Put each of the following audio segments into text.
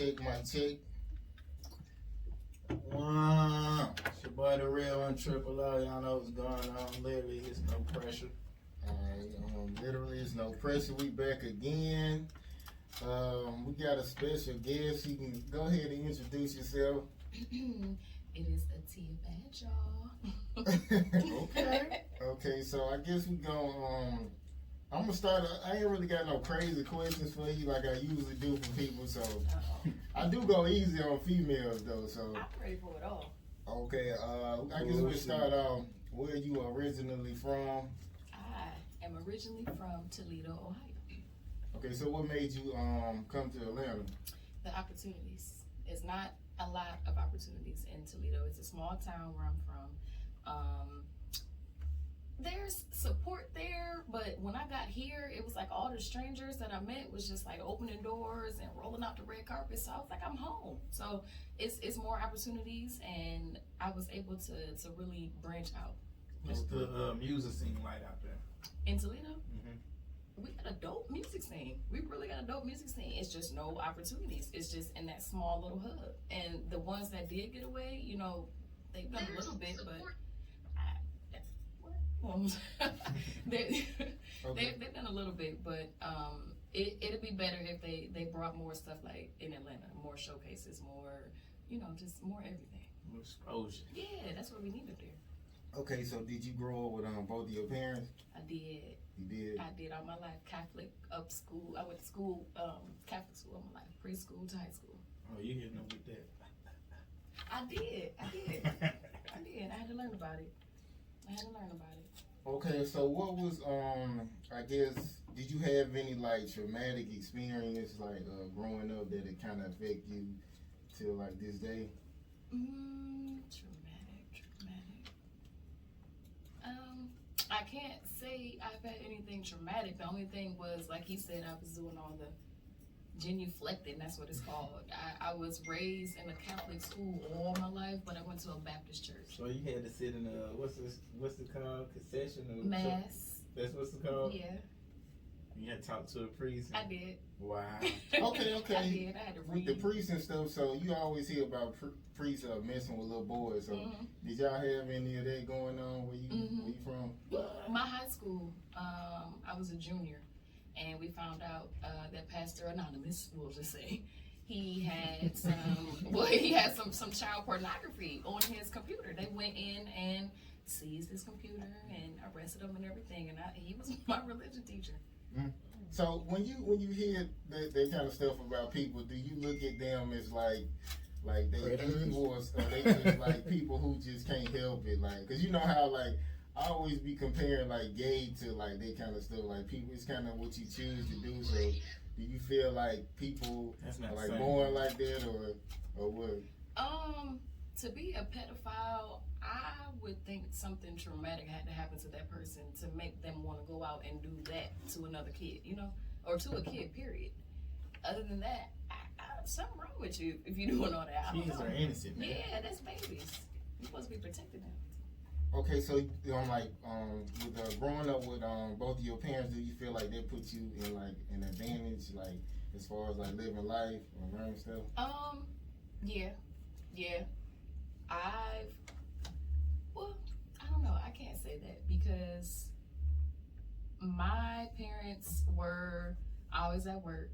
my check. Wow. It's your boy, the real one, Triple O. Y'all know what's going on. Literally, it's no pressure. Literally, it's no pressure. We back again. We got a special guest. You can go ahead and introduce yourself. It is Atia bad, y'all. Okay, so I guess we go. I'm gonna start. I ain't really got no crazy questions for you like I usually do for people. So I do go easy on females though. So I'm ready for it all. Okay, I guess we'll start off. Where you originally from? I am originally from Toledo, Ohio. Okay, so what made you come to Atlanta? The opportunities. It's not a lot of opportunities in Toledo. It's a small town where I'm from. There's support there, but when I got here, it was like all the strangers that I met was just like opening doors and rolling out the red carpet. So I was like, I'm home. So it's more opportunities, and I was able to really branch out. What's the music scene like out there? In Toledo? Mm-hmm. We got a dope music scene. We really got a dope music scene. It's just no opportunities. It's just in that small little hub. And the ones that did get away, you know, they've done a little bit, but they've done a little bit, but it'd be better if they brought more stuff like in Atlanta, more showcases, more, you know, just more everything. More exposure. Yeah, that's what we need up there. Okay, so did you grow up with both of your parents? I did. You did? I did all my life. Catholic up school. I went to school, Catholic school all my life, preschool to high school. Oh, you hitting them with that? I did. I had to learn about it. Okay, so what was I guess did you have any like traumatic experience like growing up that it kind of affect you till like this day? Traumatic. I can't say I've had anything traumatic. The only thing was, like he said, I was doing all the genuflecting, that's what it's called. I was raised in a Catholic school all my life, but I went to a Baptist church. So you had to sit in a, what's it called? Concession? Or Mass. That's what's it called? Yeah. You had to talk to a priest? I did. Wow. Okay. I did. I had to read. With the priests and stuff, so you always hear about priests messing with little boys. So did y'all have any of that going on where you from? My high school, I was a junior, and we found out that Pastor Anonymous, we'll just say, he had some child pornography on his computer. They went in and seized his computer and arrested him and everything, and he was my religion teacher. So when you hear that kind of stuff about people, do you look at them as like they evil, or they just like people who just can't help it? Like, cause you know how like I always be comparing like gay to like that kind of stuff. Like people, it's kind of what you choose to do. So do you feel like people are like born like that, or what? To be a pedophile, I would think something traumatic had to happen to that person to make them want to go out and do that to another kid, you know, or to a kid, period. Other than that, something wrong with you if you're doing all that. Kids are innocent, man. Yeah, that's babies. You're supposed to be protecting them. Okay, so with growing up with both of your parents, do you feel like they put you in like an advantage, like as far as like living life or learning stuff? Yeah. I don't know. I can't say that because my parents were always at work.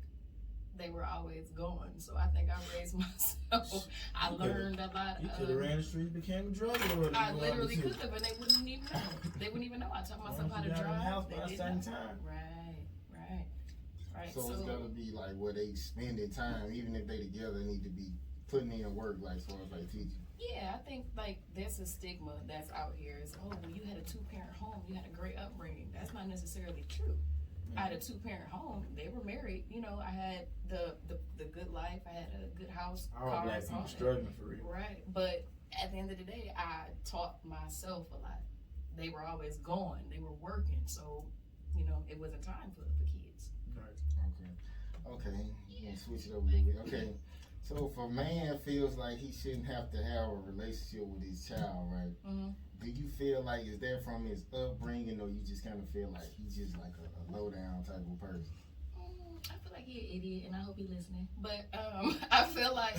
They were always gone. So I think I raised myself. I learned a lot. You could have ran the street, became a drug lord. I literally could have, and they wouldn't even know. They wouldn't even know. I taught myself how to drive. House by a certain time. Right. So it's gotta be like where they spending time, even if they together, need to be putting in work, like as far as like teaching. Yeah, I think like there's a stigma that's out here. Is well, you had a 2-parent home, you had a great upbringing. That's not necessarily true. I had a 2-parent home. They were married. You know, I had the good life. I had a good house. All black people struggling for real. Right, but at the end of the day, I taught myself a lot. They were always gone. They were working, so you know it wasn't time for kids. Right. Okay. Yeah. Switch it up a little bit. Okay. So if a man feels like he shouldn't have to have a relationship with his child, right? Do you feel like is that from his upbringing, or you just kind of feel like he's just like a low down type of person? I feel like he an idiot, and I hope he listening. But I feel like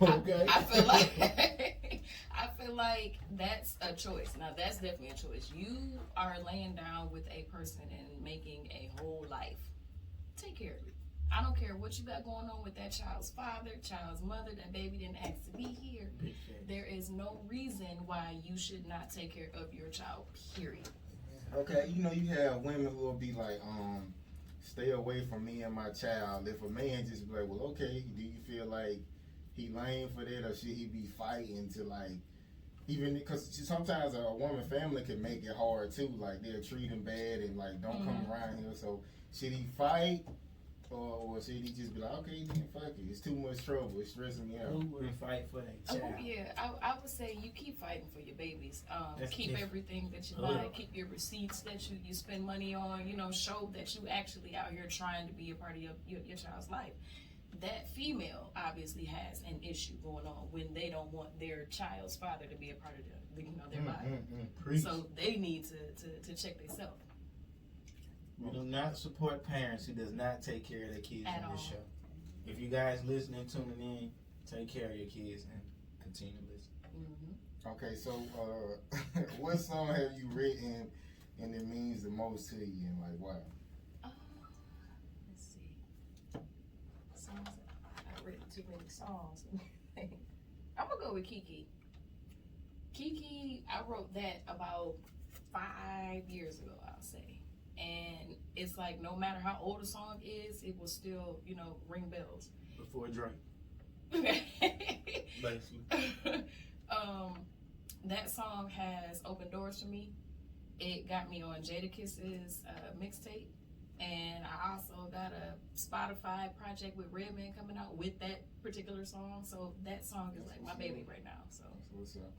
Okay. I feel like I feel like that's a choice. Now that's definitely a choice. You are laying down with a person and making a whole life. Take care of it. I don't care what you got going on with that child's father, child's mother. That baby didn't ask to be here. There is no reason why you should not take care of your child. Period. Okay, you know, you have women who will be like, stay away from me and my child. If a man just be like, well, okay, do you feel like he lame for that, or should he be fighting to like, even because sometimes a woman family can make it hard too, like they'll treat him bad and like don't come around here. So should he fight, or should he just be like, okay, then fuck it, it's too much trouble, it's stressing me out? Who would fight for that child? Oh, yeah, I would say you keep fighting for your babies. Keep different. everything that you buy. Keep your receipts that you spend money on. You know, show that you actually out here trying to be a part of your child's life. That female obviously has an issue going on when they don't want their child's father to be a part of their life. So they need to check themselves. We do not support parents who does not take care of their kids At on this all. show. If you guys listening, tuning in, take care of your kids and continue to listen. Mm-hmm. Okay, so what song have you written and it means the most to you, and like why? Let's see. Songs. I've written too many songs. I'm gonna go with Kiki. Kiki, I wrote that about 5 years ago, I'll say. And it's like no matter how old a song is, it will still, ring bells. Before Drake, basically. That song has opened doors for me. It got me on Jadakiss's mixtape, and I also got a Spotify project with Redman coming out with that particular song. So that song is like my baby right now. So What's up?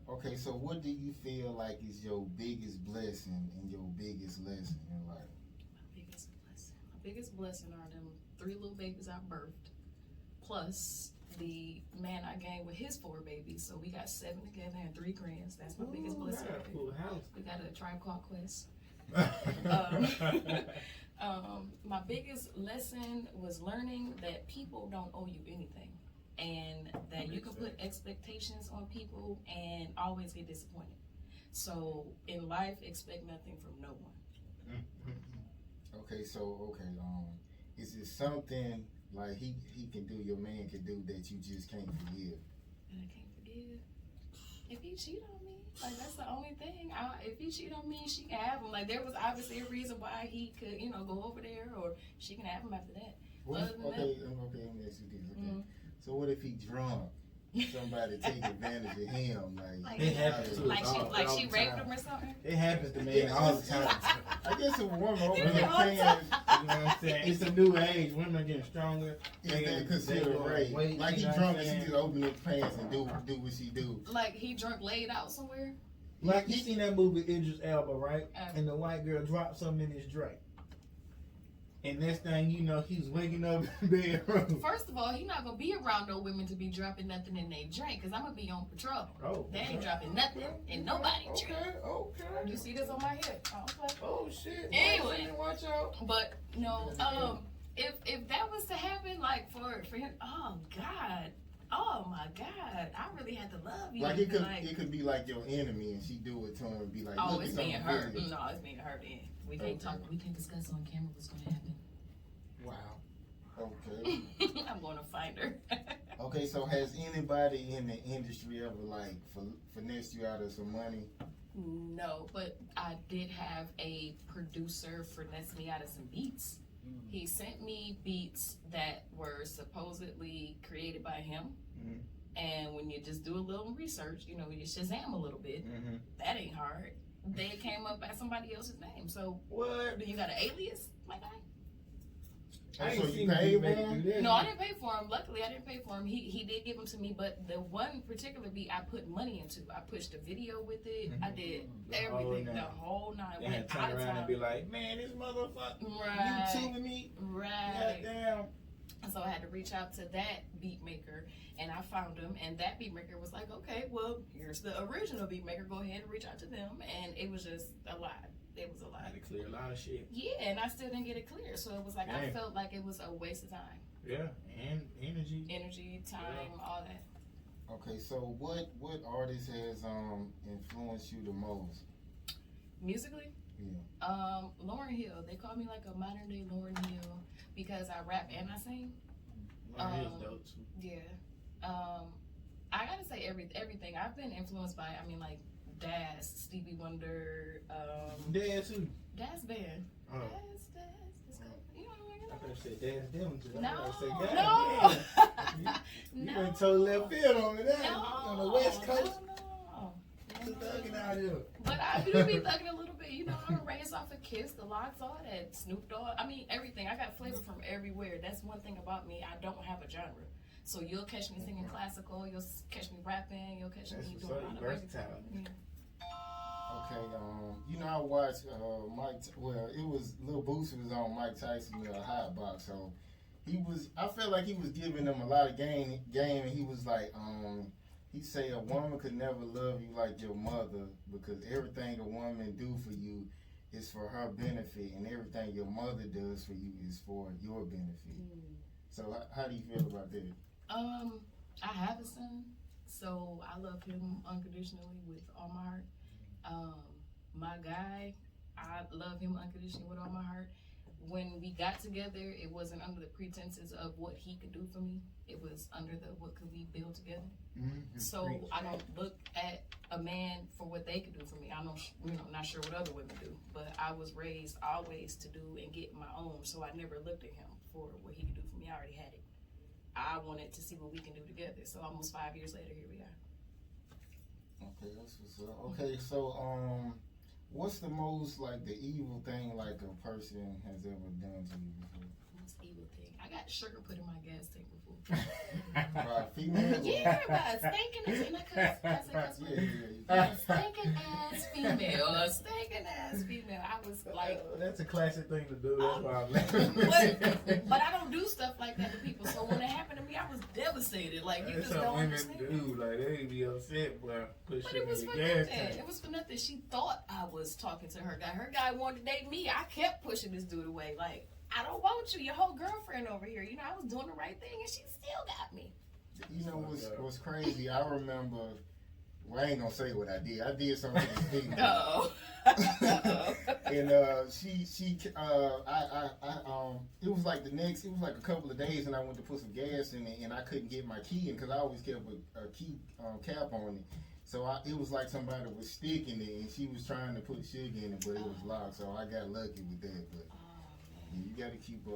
Okay, so what do you feel like is your biggest blessing and your biggest lesson in life? My biggest blessing are them 3 little babies I birthed, plus the man I gained with his 4 babies. So we got 7 together and 3 grands. That's my biggest blessing. Got a full house. We got a Tribe Called Quest. My biggest lesson was learning that people don't owe you anything, and that you can put expectations on people and always get disappointed. So in life, expect nothing from no one. Okay, so is it something like he can do, your man can do, that you just can't forgive? And I can't forgive. If he cheat on me, like that's the only thing. If he cheat on me, she can have him. Like there was obviously a reason why he could, go over there, or she can have him after that. What if, Other than okay, let me ask you this. Okay. Mhm. So what if he drunk? Somebody take advantage of him, like It happens to Like us all she the raped time. him or something. It happens to me all the time. I guess a woman open Yeah, her all the pants, You know what I'm saying? It's a new age. Women are getting stronger. is that considered rape? Like he drunk and she just open his pants and do what she do. Like he drunk laid out somewhere. Like you seen that movie Idris Elba, right? Uh. And the white girl dropped something in his drink. And next thing you know, he's waking up in the bedroom. First of all, he not gonna be around no women to be dropping nothing in their drink, cause I'm gonna be on patrol. Oh, They ain't dropping nothing in nobody drink. Okay. You see this on my hip? Okay. Oh shit. Anyway. Watch out. But no, if that was to happen, like for him, oh God, oh my God, I really had to love you. Like it could be like your enemy and she do it to him and be like, oh, look, it's on being the her. video. No, it's being her. Then we can't talk. We can't discuss on camera what's gonna happen. Wow. Okay. I'm gonna find her. Okay, so has anybody in the industry ever like finessed you out of some money? No, but I did have a producer finesse me out of some beats. He sent me beats that were supposedly created by him. Mhm. And when you just do a little research, you Shazam a little bit. Mm-hmm. That ain't hard. They came up as somebody else's name. So, What? do you got an alias, my guy? I So ain't you seen paid you for make him? it do that. No, I didn't pay for him. Luckily, I didn't pay for him. He did give them to me, but the one particular beat I put money into. I pushed a video with it. I did The whole everything, nine. the whole 9. They had to turn around and be like, man, this motherfucker, Right. you tubing me? Right. Goddamn. And so I had to reach out to that beat maker, and I found him, and that beat maker was like, okay, well, here's the original beat maker. Go ahead and reach out to them. And it was just a lot. it was a lot. I had to clear a lot of shit. Yeah, and I still didn't get it clear. So it was like, I Damn. felt like it was a waste of time. Yeah, and energy. Energy, time, all that. Okay, so what artist has influenced you the most? Musically? Yeah. Lauryn Hill. They call me like a modern day Lauryn Hill because I rap and I sing. Lauryn Hill's dope too. Yeah. I gotta say everything. I've been influenced by, I mean, like Daz, Stevie Wonder, Daz too. Daz band. Oh. Daz. You I know. could have said Daz Dillon too. I No, said, God no, damn. You no. went total left field on me there. No, On the West Coast. No. Just thugging out here. But I do be thugging a little bit, you know. I'm raised off of Kiss, the Locks, all that, Snoop Dogg. I mean, everything. I got flavor from everywhere. That's one thing about me. I don't have a genre. So you'll catch me singing classical. You'll catch me rapping. You'll catch me doing a lot of versatile. everything. Okay, you know, I watched it was Lil Boosie was on Mike Tyson's Hot Box, so I felt like he was giving them a lot of game, and he was like, he say a woman could never love you like your mother because everything a woman do for you is for her benefit, and everything your mother does for you is for your benefit. So how do you feel about that? I have a son, so I love him unconditionally with all my heart. My guy, I love him unconditionally with all my heart. When we got together, it wasn't under the pretenses of what he could do for me. It was under the what could we build together. Mm-hmm. So I don't look at a man for what they could do for me. I'm not sure what other women do, but I was raised always to do and get my own. So I never looked at him for what he could do for me. I already had it. I wanted to see what we can do together. So almost 5 years later, here we are. Okay, that's what's up. Okay, so what's the most like the evil thing like a person has ever done to you before? Most evil thing. I got sugar put in my gas tank before. By female? Yeah, by stinking ass. And I cuss Yeah. stinking ass female. A stinking ass female. I was like, that's a classic thing to do. That's why I'm laughing. but I don't do stuff like that to people. So when it happened to me, I was devastated. Like, you That's just how don't women understand. do. Like, they be upset, but push But it it in was the for gas nothing. tank. It was for nothing. She thought I was talking to her guy. Her guy wanted to date me. I kept pushing this dude away. Like, I don't want you. Your whole girlfriend over here. You know, I was doing the right thing, and she still got me. You know what's crazy? I remember. Well, I ain't gonna say what I did. I did something to this female. Uh-oh. And it was like a couple of days, and I went to put some gas in it, and I couldn't get my key in because I always kept a key cap on it. So it was like somebody was sticking it, and she was trying to put sugar in it, but it was locked. So I got lucky with that. But you got to keep a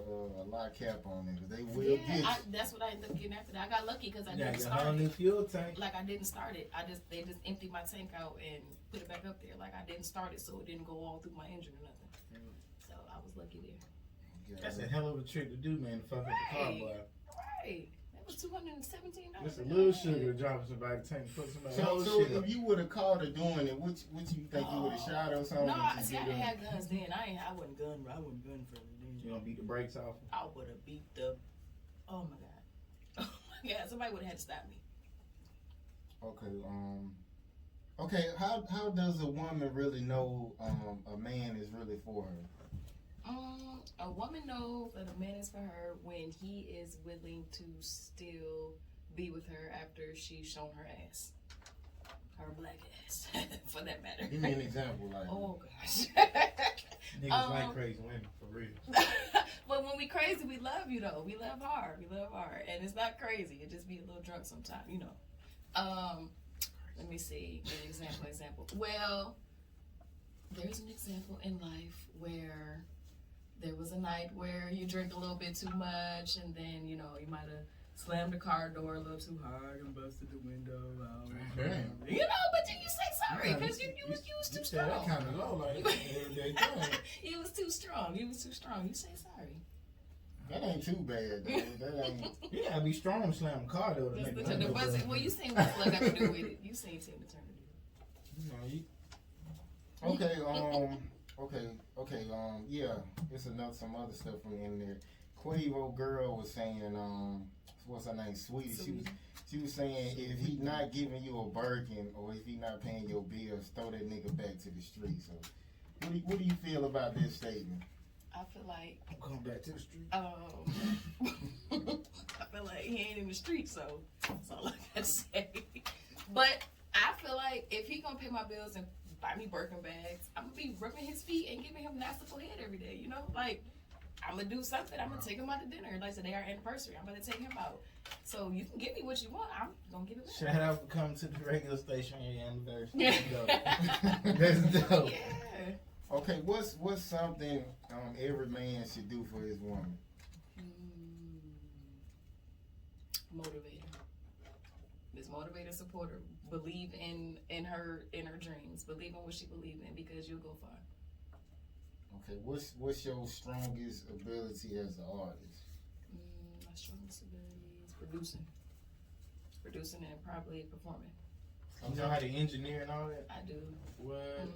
lock cap on it, because they will get you. That's what I ended up getting after that. I got lucky because I Yeah, didn't your start whole new it. fuel tank. Like, I didn't start it. They just emptied my tank out and put it back up there. Like, I didn't start it, so it didn't go all through my engine or nothing. So I was lucky there. That's a hell of a trick to do, man. To fuck up the car, boy. Right. That was $217. Just a little sugar to drop in somebody's tank. Put somebody So shit if up. you would have caught her doing it, what you think you would have shot her or something? No, I Did you didn't do have guns then. I wasn't gun for it. You gonna beat the brakes off? I would have beat the. Oh my god. Oh my god. Somebody would have had to stop me. Okay. Okay. How does a woman really know a man is really for her? A woman knows that a man is for her when he is willing to still be with her after she's shown her ass. Her black ass, for that matter. Give me an example, like. Oh gosh. Niggas like crazy women, for real. But when we crazy, we love you though. We love hard. And it's not crazy. It just be a little drunk sometime, you know. Let me see. An example. Well, there's an example in life where there was a night where you drink a little bit too much, and then, you know, you might have slammed the car door a little too hard and busted the window out. You know, but then you say sorry because you was too strong. That kind of low, like everyday thing. You was too strong. You say sorry. That ain't too bad, though. That ain't. Yeah, be strong to slam a car though. Well, you seen what Slug got to do with it. You seen Tina Turner do it. Okay. Yeah, it's some other stuff from in there. Quavo girl was saying, what's her name, Sweetie. She was saying if he not giving you a Birkin or if he not paying your bills, throw that nigga back to the street. So What do you feel about this statement? I feel like I'm going back to the street. I feel like he ain't in the street, so that's all I gotta say. But I feel like if he gonna pay my bills and buy me Birkin bags, I'm gonna be rubbing his feet and giving him nastical head every day. You know, like I'm gonna do something. I'm gonna take him out to dinner. Like today our anniversary, I'm gonna take him out. So you can give me what you want. I'm gonna give it back. Shout out for coming to the radio station on your anniversary. That's dope. Yeah. Okay, what's something every man should do for his woman? Motivator. This motivator, supporter. Believe in her dreams. Believe in what she believes in because you'll go far. Okay, what's your strongest ability as an artist? My strongest ability is producing and probably performing. You know how to engineer and all that? I do. What?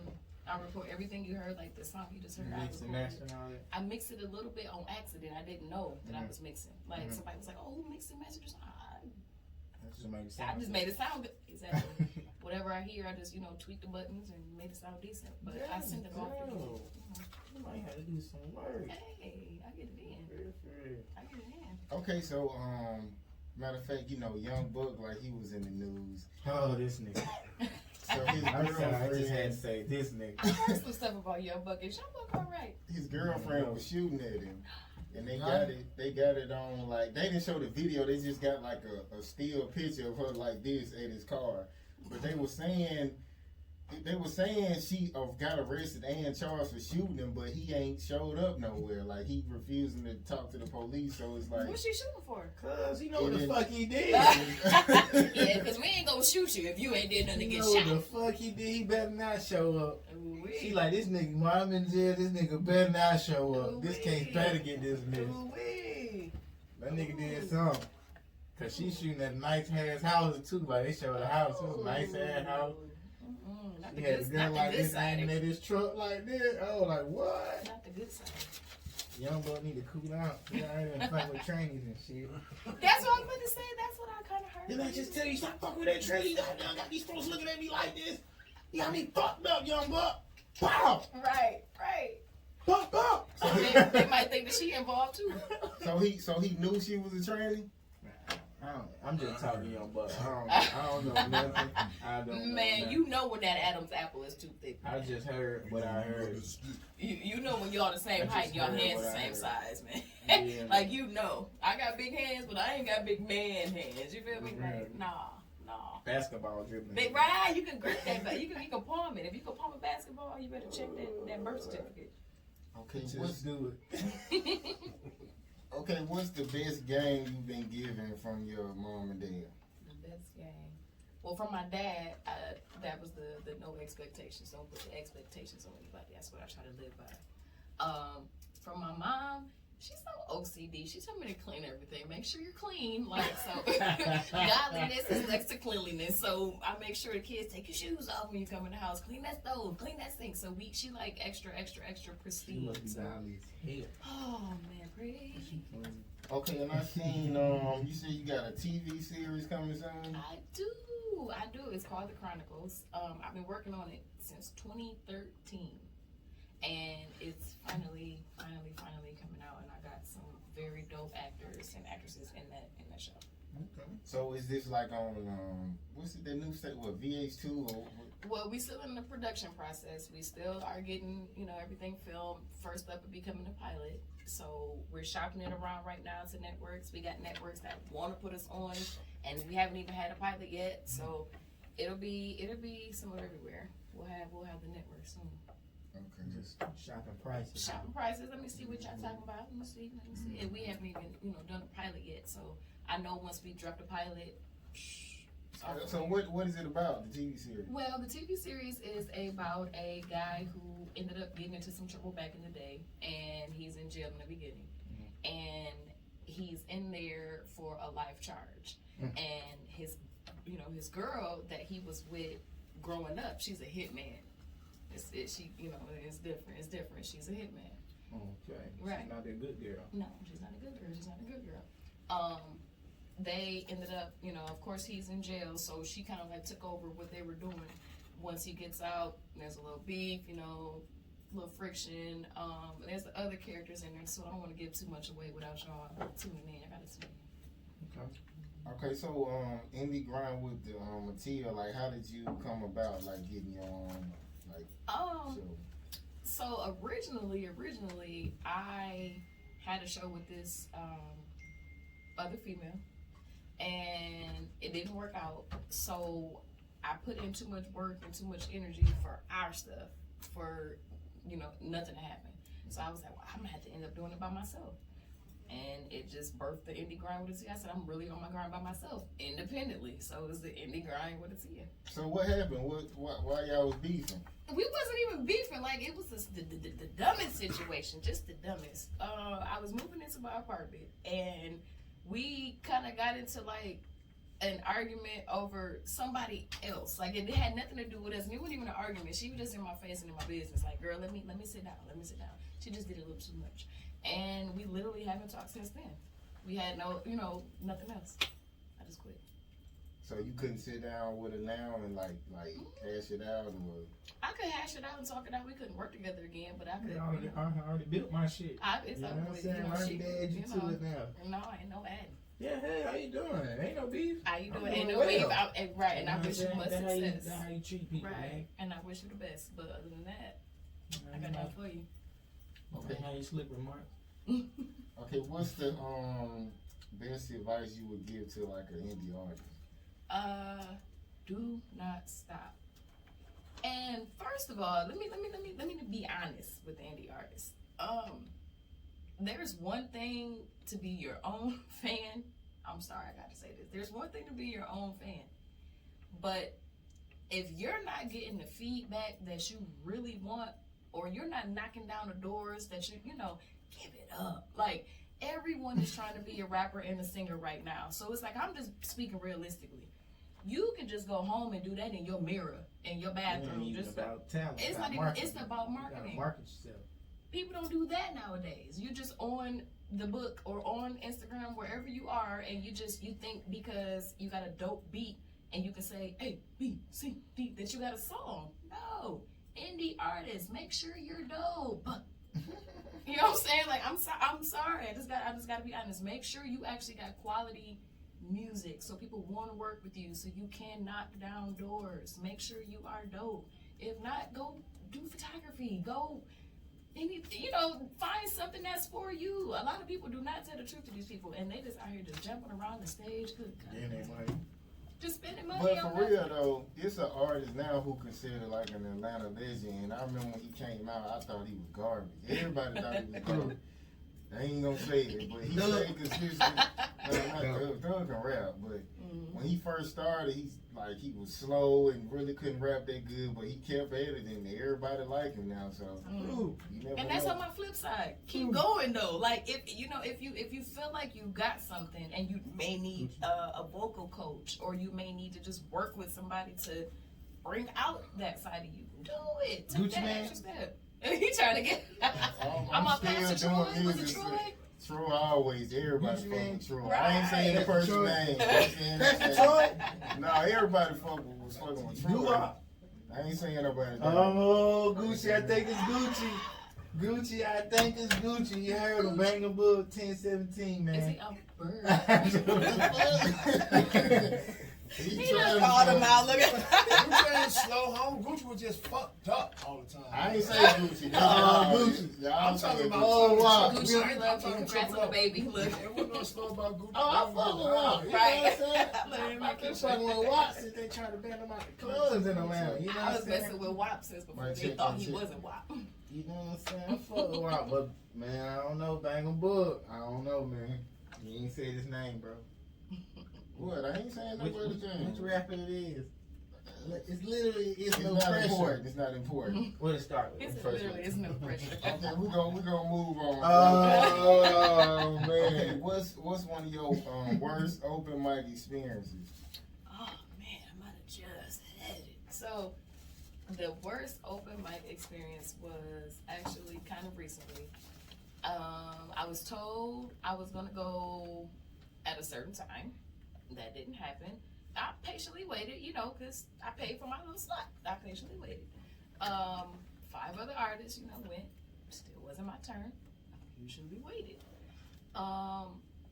I record everything you heard, like the song you just heard. Mix and master and all that? I mixed it a little bit on accident. I didn't know that I was mixing. Like somebody was like, "Oh, who mixed and mastered?" I just made it sound good. Exactly. Whatever I hear, I just tweak the buttons and make it sound decent. But I send it off. You might have to do some work. Hey, I get it in. I get it in. Okay, so matter of fact, young Bugg, like he was in the news. Oh, this nigga. So his I'm sorry, I just had to girlfriend, say this nigga. I heard some stuff about Young Buck. Is Young Buck all right? his girlfriend was shooting at him, and they got it on, like, they didn't show the video. They just got like a still picture of her like this at his car. But they were saying she got arrested and charged for shooting him, but he ain't showed up nowhere. Like, he refusing to talk to the police. So it's like, What's she shooting for? Cause you know what the fuck he did. Yeah, because we ain't gonna shoot you if you ain't did nothing to You get know shot. what the fuck he did? He better not show up. Ooh-wee. She like, this nigga, while I'm in jail, this nigga better not show up. Ooh-wee. This case better get dismissed. Ooh-wee. That nigga did something. Cause she shooting at a nice ass house too. Like, they showed the house. It was a nice ass house. Not He the had a good, girl not like the good this side. aiming at his truck like this. I was like, what? Not the good side. Young boy need to cool down. He already been fucking with trainees and shit. That's what I was about to say. That's what I kind of heard. Didn't I just tell you stop fucking with that trainee? I got these folks looking at me like this. You got me fucked up, young buck. Pow! Right. Fucked up. So they might think that she involved too. so he knew she was a tranny. I'm just talking young buck. I don't know nothing. I don't know. Man, you know when that Adam's apple is too thick. I just heard what I heard. You know when y'all the same I height, just your heard hands what the I same heard. size, man. Yeah. Like I got big hands, but I ain't got big man hands. You feel me? Like, nah. Basketball dribbling. Big right, you can grip that, but you can palm it. If you can palm a basketball, you better check that birth certificate. Okay, Just do it. Okay, what's the best game you've been given from your mom and dad? The best game. Well, from my dad, that was the no expectations. Don't put the expectations on anybody. That's what I try to live by. From my mom, she's so OCD. She told me to clean everything. Make sure you're clean. Like, so godliness is next to cleanliness. So I make sure the kids take your shoes off when you come in the house. Clean that stove. Clean that sink. So she like extra She pristine. must be So, godly as hell. oh man, pretty. Okay, and I seen you said you got a TV series coming soon. I do. It's called The Chronicles. I've been working on it since 2013, and it's finally coming out. And I got some very dope actors and actresses in that show. Okay. So is this like on what's it, the new state? What, VH2 or? Well, we still in the production process. We still are getting everything filmed. First up, it becoming a pilot. So we're shopping it around right now to networks. We got networks that want to put us on, and we haven't even had a pilot yet. So it'll be somewhere everywhere. We'll have the network soon. Okay. Just shopping prices. Shopping prices. Let me see what y'all talking about. Let me see. And we haven't even done a pilot yet. So I know once we drop the pilot. So what is it about, the TV series? Well, the TV series is about a guy who ended up getting into some trouble back in the day, and he's in jail in the beginning, and he's in there for a life charge, and his girl that he was with growing up, she's a hitman. It's different. She's a hitman. Okay. Right. She's not that good girl. No, she's not a good girl. They ended up, of course he's in jail, so she kind of like took over what they were doing. Once he gets out, there's a little beef, little friction. There's the other characters in there, so I don't want to give too much away without y'all tuning in. I gotta tune in. Okay. Okay, so indie grind with the Atia, like how did you come about like getting your own like show? So originally I had a show with this other female, and it didn't work out. So I put in too much work and too much energy for our stuff, for nothing to happen. So I was like, well, I'm gonna have to end up doing it by myself. And it just birthed the indie grind with Atia. I said, I'm really on my grind by myself, independently. So it was the indie grind with Atia. So what happened? Why y'all was beefing? We wasn't even beefing. Like, it was the dumbest situation, just the dumbest. I was moving into my apartment, and we kind of got into like an argument over somebody else. Like, it had nothing to do with us, and it wasn't even an argument. She was just in my face and in my business. Like, girl, let me sit down. Let me sit down. She just did a little too much. And we literally haven't talked since then. We had nothing else. I just quit. So you couldn't sit down with her now and like hash it out, or? I could hash it out and talk it out. We couldn't work together again, but I could. I already built my shit. It's you know over what I'm with. saying? I already add you to it now. No, ain't no add. Yeah, hey, how you doing? Ain't no beef. How you doing? I'm Ain't doing no beef. well. Right, and I wish you much That's success. That's how you treat people, Right, man. and I wish you the best. But other than that, I got nothing for you. Okay, how you slip remarks? Okay, what's the best advice you would give to like an indie artist? Do not stop. And first of all, let me be honest with the indie artists. There's one thing to be your own fan. I'm sorry, I got to say this. There's one thing to be your own fan, but if you're not getting the feedback that you really want, or you're not knocking down the doors that give it up. Like, everyone is trying to be a rapper and a singer right now. So it's like, I'm just speaking realistically. You can just go home and do that in your mirror, in your bathroom. It's Just about talent. it's about not even. marketing. It's about You marketing. gotta market yourself. People don't do that nowadays. You just on the book or on Instagram, wherever you are, and you think because you got a dope beat and you can say A, B, C, D that you got a song. No. Indie artists, make sure you're dope. You know what I'm saying? Like, I'm sorry. I just gotta be honest. Make sure you actually got quality music, so people want to work with you, so you can knock down doors. Make sure you are dope. If not, go do photography. Go find something that's for you. A lot of people do not tell the truth to these people, and they just out here just jumping around the stage. Good God. Then they money. Just spending money But on for real though, it's an artist now who considered like an Atlanta legend. And I remember when he came out, I thought he was garbage. Everybody thought he was garbage. I ain't gonna say it, but he said consistently. Thug can rap, but when he first started, he was slow and really couldn't rap that good. But he kept editing. Everybody like him now, so you never And that's know. on my flip side. Keep going though. Like, if you feel like you got something and you may need a vocal coach, or you may need to just work with somebody to bring out that side of you, do it. Take Gucci that Man. extra step. He trying to get. I'm a still Pastor doing Troy. Was it music. Troy? Troy always, everybody Gucci fuck Man. with Troy. Right. I ain't saying the person's Troy. name. That's Troy. No, everybody was fucking with Troy. Doo-wop. I ain't saying nobody's name. Oh, Gucci, I think it's Gucci. Gucci, I think it's Gucci. You heard of Bangem, Bugg 1017, man. Is he a bird? He He trying just to called him say- out. Look at. Gucci ain't slow, home. Gucci was just fucked up all the time. I ain't say Gucci. Gucci. Y'all I'm saying talking about Gucci. Oh, wow. Gucci, we love you. Congrats on the baby. Look. There wasn't no slow about Gucci. Oh, I fuck with Wop. You Right. know what I'm saying? Let him make I'm it fucking with Watts since they tried to ban him out the clubs in Atlanta. You know I what was I'm saying? messing with WAP since before Right, they check, thought check, he check. wasn't WAP. You know what I'm saying? I fuck with Watts, but man, I don't know Bangem Bugg. I don't know, man. You ain't said his name, bro. What? I ain't saying Which nobody's name. rapper it is? It's literally It's no not pressure. important. It's not important. What it start with? It's First literally, it's no pressure. Okay, we're gonna move on. Oh man. Okay, what's one of your worst open mic experiences? Oh man, I might have just had it. So, the worst open mic experience was actually kind of recently. I was told I was gonna go at a certain time. That didn't happen. I patiently waited, because I paid for my little slot. I patiently waited. 5 other artists, went. Still wasn't my turn. I usually waited.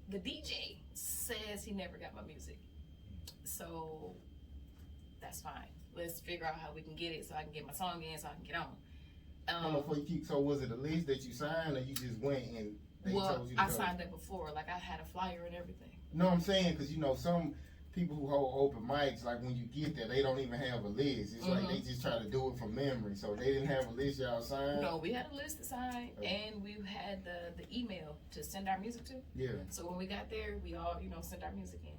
The DJ says he never got my music. So that's fine. Let's figure out how we can get it so I can get my song in so I can get on. So was it a list that you signed or you just went and they told you to I go? signed up before. Like I had a flyer and everything. No, I'm saying because some people who hold open mics, like when you get there, they don't even have a list. It's like they just try to do it from memory. So they didn't have a list y'all signed? No, we had a list to sign, and we had the email to send our music to. Yeah. So when we got there, we all, sent our music in.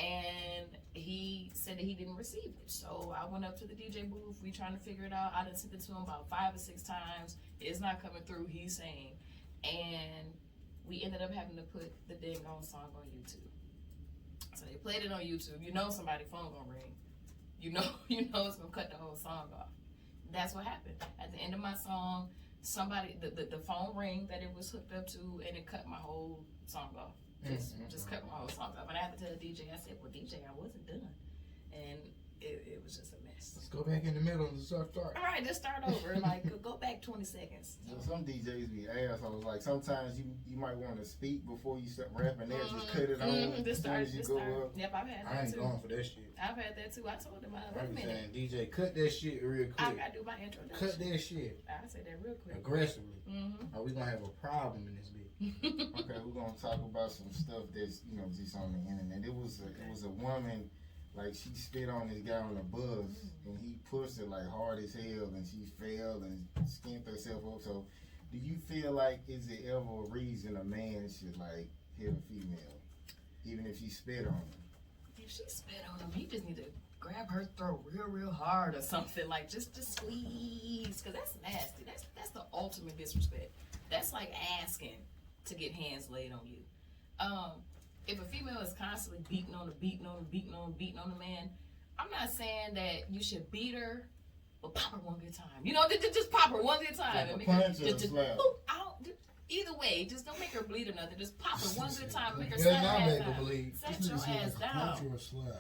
And he said that he didn't receive it. So I went up to the DJ booth. We trying to figure it out. I done sent it to him about 5 or 6 times. It's not coming through, he's saying. And we ended up having to put the dang on song on YouTube. So they played it on YouTube. Somebody's phone gonna ring. It's gonna cut the whole song off. That's what happened. At the end of my song, the phone rang that it was hooked up to, and it cut my whole song off. Just cut my whole song off. And I had to tell the DJ, I said, well, DJ, I wasn't done. And it was just a mess. Let's go back in the middle and start. All right, just start over. Like, go back 20 seconds. Some DJs be assholes. Like sometimes you might want to speak before you start rapping. They'll just cut it on as soon as you go up. Yep, I've had that I ain't too. going for that shit. I've had that too. I told him, I wait a be minute. saying, DJ, cut that shit real I quick. gotta do my introduction. Cut that shit. I say that real quick. Aggressively. Or we gonna have a problem in this bitch. Okay, we're gonna talk about some stuff that's just on the internet. It was a woman, like she spit on this guy on the bus and he pushed her like hard as hell and she fell and skinned herself up. So do you feel like is it ever a reason a man should like hit a female even if she spit on him? If she spit on him, he just need to grab her throat real hard or something. Like just squeeze, because that's nasty. That's the ultimate disrespect. That's like asking to get hands laid on you. If a female is constantly beating on the man, I'm not saying that you should beat her, but pop her one good time. Just pop her one good time. Like a punch or a slap? Either way, just don't make her bleed or nothing. Just pop her one good time. Make her Better sit not her make ass her down. bleed. Set your ass down.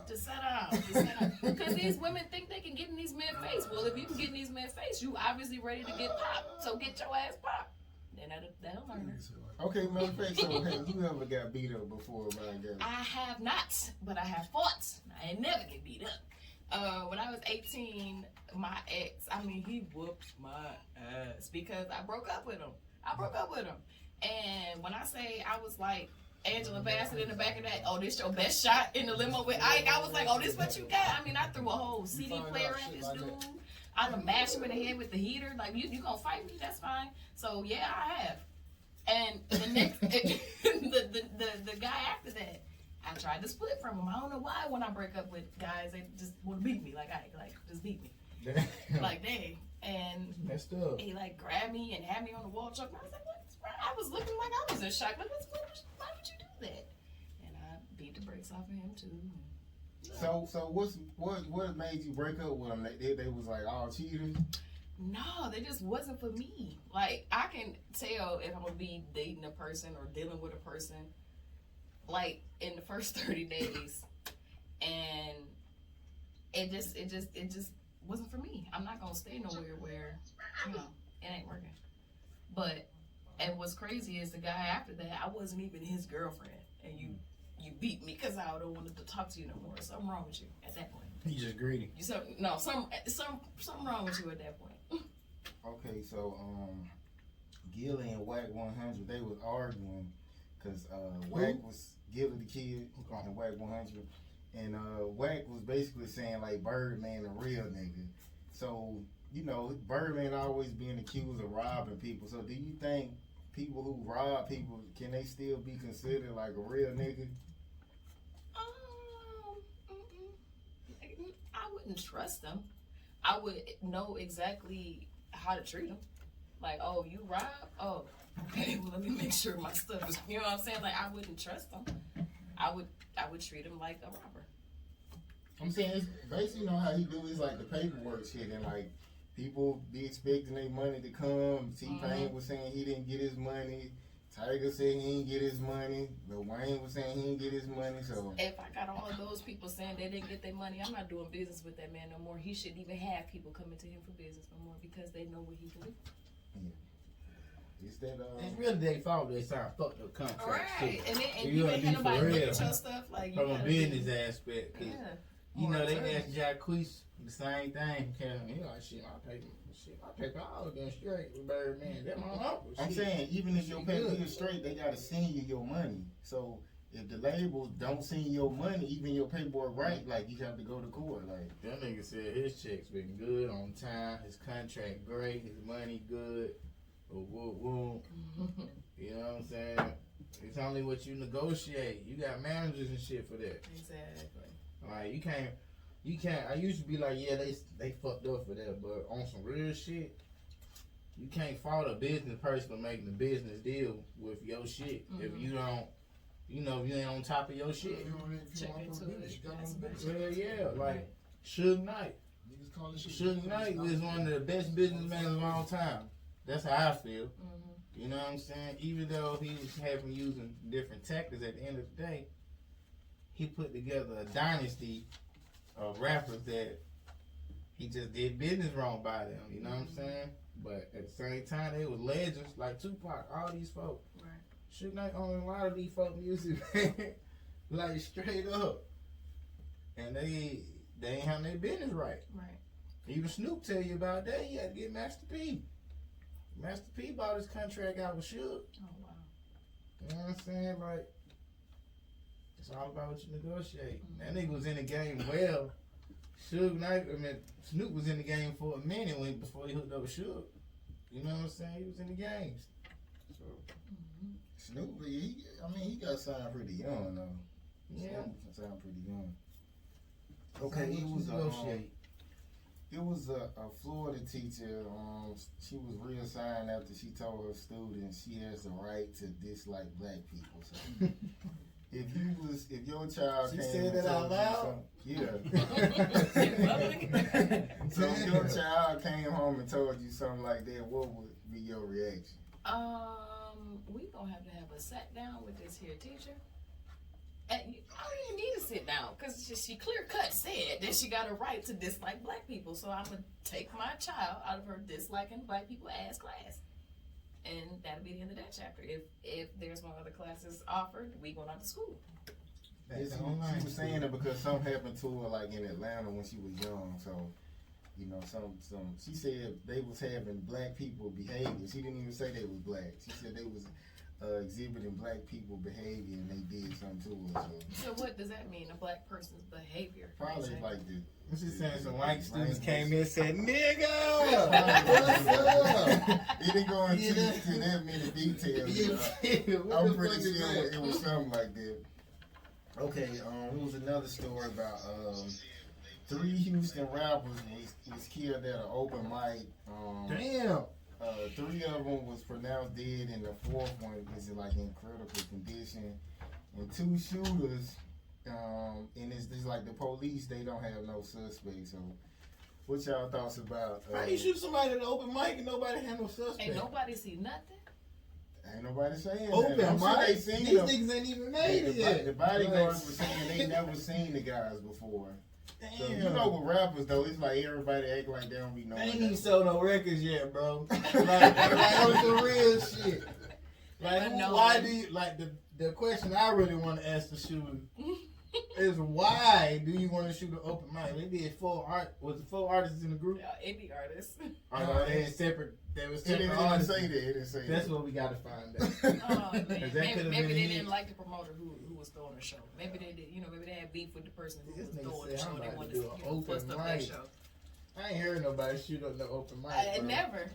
Just sit down. Because these women think they can get in these men's face. Well, if you can get in these men's face, you obviously ready to get popped. So get your ass popped. Then that'll learn her. Okay, matter of fact, so have you ever got beat up before by a girl? I have not, but I have fought. I ain't never get beat up. When I was 18, my ex, he whooped my ass because I broke up with him. And when I say I was like Angela Bassett in the back of that, oh, this your best shot in the limo with Ike, I was like, oh, this what you got? I threw a whole CD player at this dude. I done mashed him in the head with the heater. Like, you gonna fight me? That's fine. So, yeah, I have. And the next, the guy after that, I tried to split from him. I don't know why when I break up with guys, they just want to beat me. Like, just beat me. Like, dang. And messed up. he, grabbed me and had me on the wall choke. I was like, what's wrong? I was looking like I was in shock. Like, why would you do that? And I beat the brakes off of him, too. So what made you break up with them? They was like all cheaters? No, they just wasn't for me. Like, I can tell if I'm gonna be dating a person or dealing with a person, like in the first 30 days, and it just wasn't for me. I'm not gonna stay nowhere where it ain't working. And what's crazy is the guy after that, I wasn't even his girlfriend, and you beat me because I don't want to talk to you no more. Something wrong with you at that point. You just greedy. Something wrong with you at that point. Okay, so Gilly and Wack 100, they was arguing because Wack was Gilly the kid and Wack 100, and Wack was basically saying like Birdman a real nigga. So Birdman always being accused of robbing people. So do you think people who rob people, can they still be considered like a real nigga? I wouldn't trust them. I would know exactly how to treat them. Like, oh, you rob? Oh, okay. Well, let me make sure my stuff is. You know what I'm saying? Like, I wouldn't trust them. I would treat them like a robber. I'm saying it's basically how he do is like the paperwork shit, and like people be expecting their money to come. T-Pain was saying he didn't get his money. Tiger said he didn't get his money. Lil Wayne was saying he didn't get his money. So If I got all of those people saying they didn't get their money, I'm not doing business with that man no more. He shouldn't even have people coming to him for business no more because they know what he can do. is that It's really their fault they signed fucked up contracts Right, too. and You you gotta ain't be had for nobody look real. at your stuff like you From a gotta business be, aspect. 'Cause, yeah. you know, they Or asked Jacquees the same thing. He like, shit, I pay for all of them straight with Birdman. That my uncle. I'm shit. saying, even if your Shit paper good. is straight, they gotta send you your money. So if the labels don't send you your money, even your paperwork right, like you have to go to court. Like That nigga said his check's been good on time, his contract great, his money good. Woo. You know what I'm saying? It's only what you negotiate. You got managers and shit for that. Exactly. Like you can't. I used to be like, yeah, they fucked up for that, but on some real shit, you can't fault a business person for making a business deal with your shit if you don't, you know, if you ain't on top of your shit. Check into it. Hell yeah, like Suge Knight. Suge Knight is one of the best businessmen of all time. That's how I feel. You know what I'm saying? Even though he was having using different tactics, at the end of the day, he put together a dynasty of rappers that he just did business wrong by them. You know what I'm saying? But at the same time, they was legends like Tupac. All these folk. Right. Suge Knight owned a lot of these folk music, man. Like straight up. And they ain't having their business right. Right. Even Snoop tell you about that. He had to get Master P. Master P bought his contract out with Suge. Oh wow. You know what I'm saying? Like, it's all about what you negotiate. That nigga was in the game well. Snoop was in the game for a minute before he hooked up with Suge. You know what I'm saying? He was in the games. So Snoop, he got signed pretty young though. yeah. Snoop signed pretty young. Okay, It was a Florida teacher. She was reassigned after she told her students she has the right to dislike black people. So if your child She came said and that out told you loud? yeah. So if your child came home and told you something like that, what would be your reaction? We gonna have to have a sat down with this here teacher. And I don't even need to sit down because she clear cut said that she got a right to dislike black people. So I'm gonna take my child out of her disliking black people ass class, and that'll be the end of that chapter. If there's no other classes offered, we going out to school. She was saying it because something happened to her like in Atlanta when she was young. So you know, she said they was having black people behavior. She didn't even say they was black. She said they was exhibiting black people behavior and they did something to her. So what does that mean? A black person's behavior? Probably like the. She's saying some white students came in and said, "Nigga, what's up?" He didn't go into that many details. But I'm pretty sure it was something like that. Okay, it was another story about 3 Houston rappers was killed at an open mic. Damn. 3 of them was pronounced dead, and the 4th one is like in critical condition. And 2 shooters, and it's like the police, they don't have no suspects. So, what y'all thoughts about? How you shoot somebody at an open mic and nobody had no suspect? Ain't nobody see nothing. Ain't nobody saying Open that. I'm sure mic? they seen These them. niggas ain't even made it The yet. bodyguards were saying they never seen the guys before. So, you know, with rappers though, it's like everybody act like they don't be knowing. They ain't even sold no records yet, bro. like on some real shit. Like, why do you like the question I really want to ask the shooter is why do you want to shoot an open mic? They did 4 artists in the group? Indie artists. They had separate. They was It separate didn't artists. say that. It didn't say That's that. what we gotta find out. Oh, man. That Maybe could've they been a didn't hit. like the promoter who was throwing the show. Maybe they did. Maybe they had beef with the person who This was nigga throwing the said, show. "I'm They about wanted to to do an open bust up that mic." show. I ain't heard nobody shoot up no open mic. Bro. Never.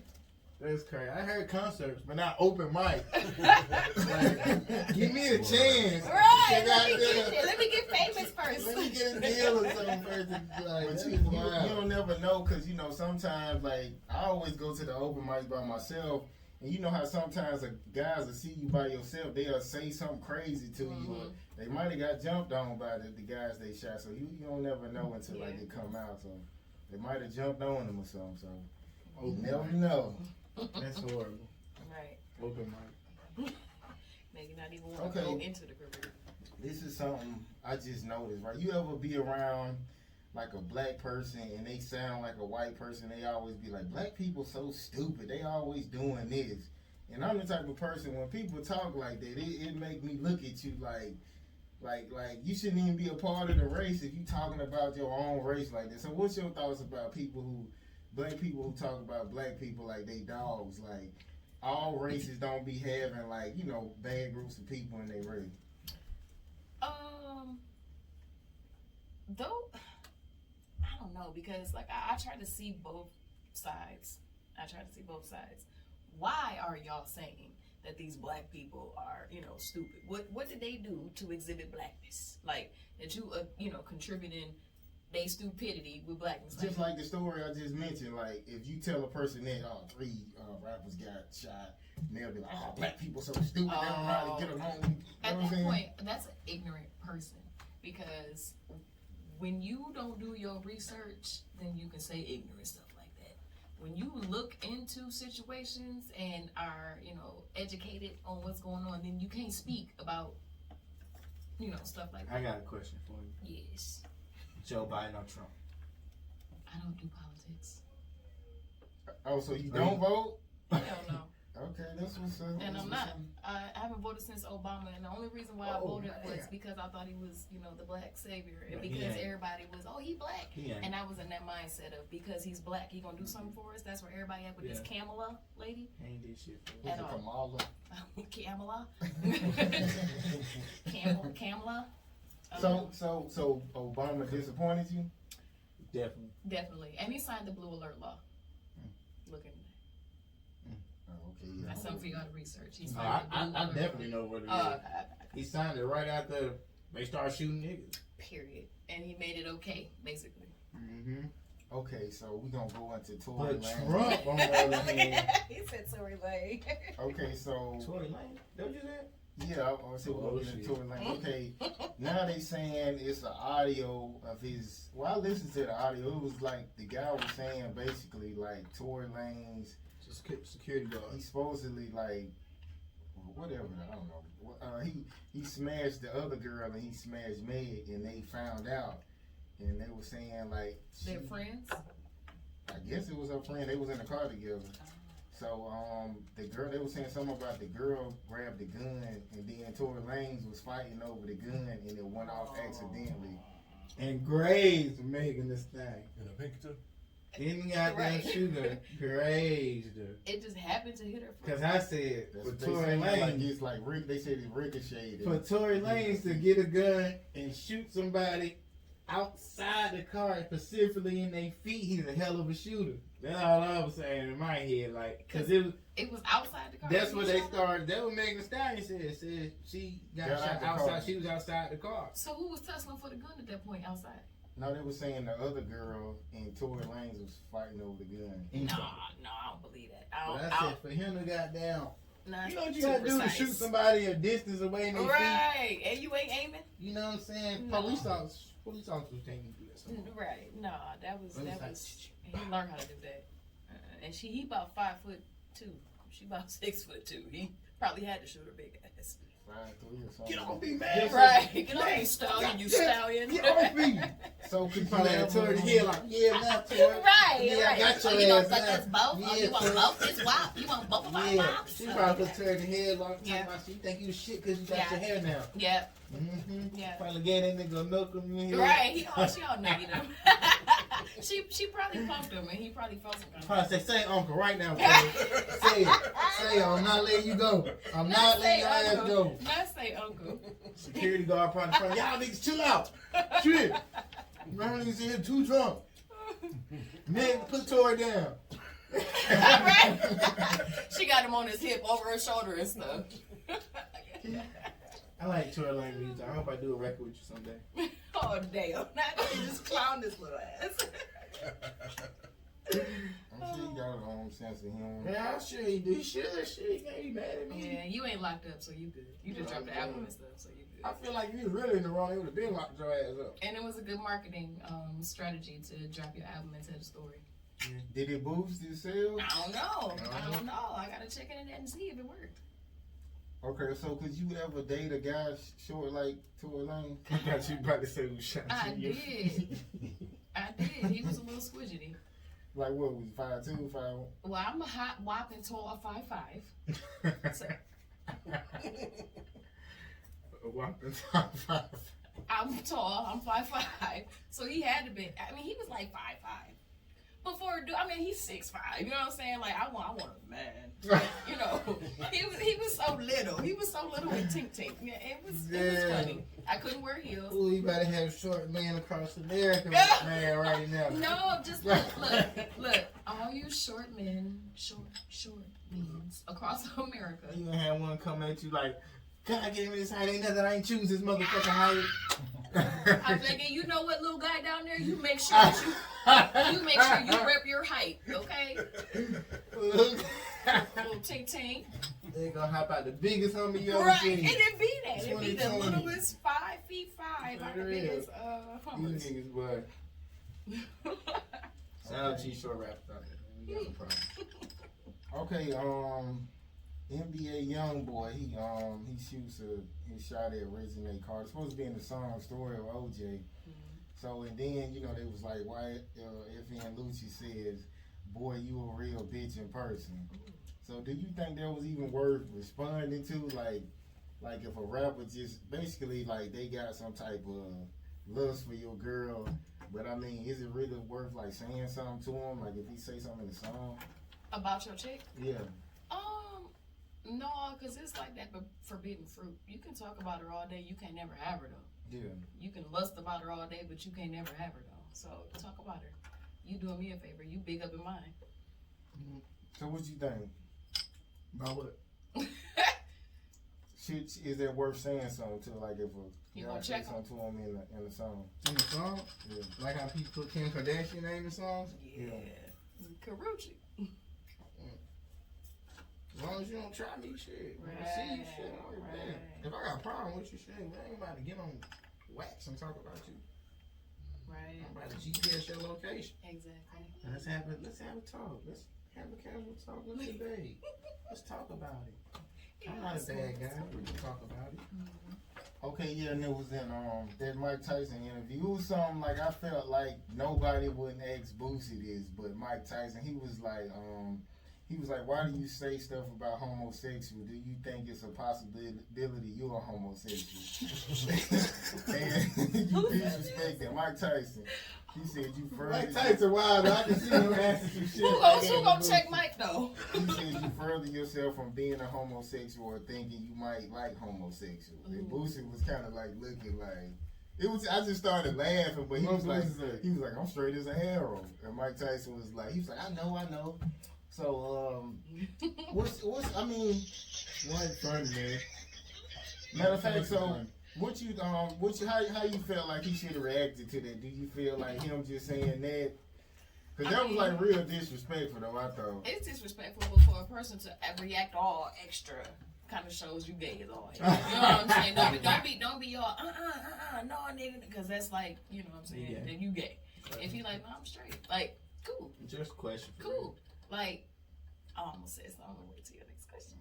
That's crazy. I heard concerts, but not open mic. Like, give me a chance. Right. Let Let me get famous first. me get a deal or something first. Like, But that you is wild. don't never know, because you know sometimes like I always go to the open mic by myself, and you know how sometimes guys will see you by yourself, they'll say something crazy to you, or they might have got jumped on by the guys they shot. So you don't never know until like it come out. So they might have jumped on them or something. So you never know. That's horrible. Right. Open mic. Maybe not even want to go into the career. This is something I just noticed, right? You ever be around like a black person and they sound like a white person? They always be like, black people so stupid. They always doing this. And I'm the type of person, when people talk like that, it make me look at you like you shouldn't even be a part of the race if you talking about your own race like this. So what's your thoughts about black people who talk about black people like they dogs? Like, all races don't be having, like, you know, bad groups of people in their race. Though, I don't know, because like I try to see both sides. Why are y'all saying that these black people are, you know, stupid? What did they do to exhibit blackness? Like, that you, you know, contributing their stupidity with blackness. Just like the story I just mentioned, like, if you tell a person that, 3 rappers got shot, and they'll be like, black people so stupid, they don't know how to get along. At that point, that's an ignorant person, because when you don't do your research, then you can say ignorant stuff like that. When you look into situations and are, you know, educated on what's going on, then you can't speak about, you know, stuff like that. I got a question for you. Yes. Joe Biden or Trump? I don't do politics. Oh, so you don't vote? Hell no. Okay, that's what's up. And I'm not. I haven't voted since Obama, and the only reason why I voted was because I thought he was, you know, the black savior, and because everybody was, he black, and I was in that mindset of, because he's black, he gonna do something for us. That's where everybody at with this Kamala lady. Ain't did shit for us. Kamala. Kamala. So Obama disappointed you? Definitely, and he signed the blue alert law. Look at that. Okay, yeah. That's something for y'all to research. I definitely know what it is. Okay. He signed it right after they started shooting niggas. Period. And he made it okay, basically. Mm-hmm. Okay, so we're going to go into Tory Lane. Trump, on the other hand. He said Tory Lane. Okay, so... Tory Lane? Don't you say? Yeah, I said we're going to get into Tory Lane. Okay, now they saying it's an audio of his... Well, I listened to the audio. It was like the guy was saying basically like Tory Lane's... Security guard. He supposedly like... Whatever, I don't know. He smashed the other girl and he smashed Meg, and they found out. And they were saying like... They're friends? I guess it was her friend. They was in the car together. So the girl, they were saying something about the girl grabbed the gun, and then Tory Lanez was fighting over the gun, and it went off accidentally. And grazed Megan this thing. In a pink too? Didn't got that shooter grazed her. It just happened to hit her. Because I said, for Tory Lanez, like they said it ricocheted. For Tory Lanez to get a gun and shoot somebody outside the car, specifically in their feet, he's a hell of a shooter. That's all I was saying in my head, like, because it was outside the car. That's what they started. That was Megan Thee Stallion said she got shot outside. She was outside the car. So who was tussling for the gun at that point outside? No, they were saying the other girl and Tory Lanez was fighting over the gun. No, I don't believe that. I said for him to goddamn. Nah, you know what you gotta do to shoot somebody a distance away in their feet? Right, and you ain't aiming. You know what I'm saying? No. Police officers can't do that. Sometimes. Right, no, that was. He learned how to do that, and he about 5'2". She about 6'2". He probably had to shoot her big ass. 5'3" or something. Get off me, man! Right, get off me, stallion! You stallion! Get off me! So could you probably have Tory the head like, yeah, now Tory. Right, yeah, right. I got your you know, ass like now. that's both. Yeah, Oh, you want both this wop? You want both of my wops? She probably put Tory the head like, yeah. You think you the shit because you got your hair now. Yeah. Mm-hmm. Yeah. Probably get that nigga a milk him in here. Right. She don't nigga him. She probably pumped him and he probably felt some kind of. Probably say uncle right now. Say it. Say it. I'm not letting you go. I'm not letting your ass go. Not say uncle. Security guard probably front. Y'all niggas chill out. Shit. Y'all niggas in here too drunk. Man, put Tory down. Right? She got him on his hip, over her shoulder and stuff. I like Tory Lane music. I hope I do a record with you someday. Oh damn! Not you just clown this little ass. I'm sure you got a own sense of humor. Yeah, I'm sure he do. He should. He can't be mad at me. Yeah, you ain't locked up, so you good. You just dropped the album and stuff, so you good. I feel like you was really in the wrong. It would have been locked your ass up. And it was a good marketing strategy to drop your album and tell the story. Did it boost your sales? I don't know. I gotta check it and see if it worked. Okay, so could you ever date a guy short like Tory Lane? I thought you about to say was shot. I did. I did. He was a little squidgety. Like what was 5'2", 5'1"? Well, I'm a hot whopping tall 5'5". So Whopping top 5. I'm tall. I'm 5'5". So he had to be. I mean, he was like 5'5". Before, I mean, he's 6'5". You know what I'm saying? Like, I want a man. You know, he was so little. He was so little with Tink Tink. Yeah, it was funny. I couldn't wear heels. Ooh, you better have short man across America, man, right now. No, just look. All you short men, short men across America. You gonna have one come at you like, God gave me this height, ain't nothing I ain't choose this motherfucking height. I'm thinking, you know what, little guy down there, you make sure you rep your height, okay? Little Tink Tink. They gonna hop out the biggest homie you ever Right, seen. and it be that. It be the 2020. littlest 5'5", like the biggest hummers. You niggas, boy. Shout out to you short rappers out there. We got no problem. Okay, NBA YoungBoy, he shoots his shot at Reggie Carter. It's supposed to be in the song Story of OJ. Mm-hmm. So, and then, you know, they was like, why FN Lucci says, boy, you a real bitch in person. So do you think that was even worth responding to? Like if a rapper just basically like they got some type of lust for your girl, but I mean, is it really worth like saying something to him? Like if he say something in the song? About your chick? Yeah. No, because it's like that forbidden fruit. You can talk about her all day, you can't never have her though. Yeah. You can lust about her all day, but you can't never have her though. So talk about her. You doing me a favor. You big up in mine. Mm-hmm. So what you think? About what? Is that worth saying something to? Like if You a gonna guy check say something to him in the song? In the song? Yeah. Like how people put Kim Kardashian name in songs? Yeah. Karuchi. As long as you don't try me, shit. When I see you, shit, I'm like, man. If I got a problem with you, shit, man, I ain't about to get on wax and talk about you. Right. I'm about to GPS your location. Exactly. Let's have a talk. Let's have a casual talk. Let's debate. Let's talk about it. I'm not a bad guy. We can talk about it. Mm-hmm. Okay, yeah, and it was in that Mike Tyson interview. It was something like I felt like nobody wouldn't ask Boosie this, but Mike Tyson, he was like, why do you say stuff about homosexual? Do you think it's a possibility you're a homosexual? And you disrespect that. Mike Tyson. He said you further. Mike Tyson, wow, I can see him asking some shit. Who gonna check Mike though? He said you further yourself from being a homosexual or thinking you might like homosexuals. And Boosie was kind of like looking like it was. I just started laughing, but he was like, I'm straight as an arrow. And Mike Tyson was like, I know. So what's I mean, What fun, man. matter of fact, so. How you felt like he should have reacted to that? Do you feel like him just saying that? Because that was like real disrespectful, though. I thought it's disrespectful for a person to react all extra. Kind of shows you gay as all. You know what I'm saying? Don't be all no nigga, because that's like, you know what I'm saying? Yeah. Then you gay. If he like, no, I'm straight. Like, cool. Just question. Cool. Like, I almost said something. I'm gonna wait till your next question.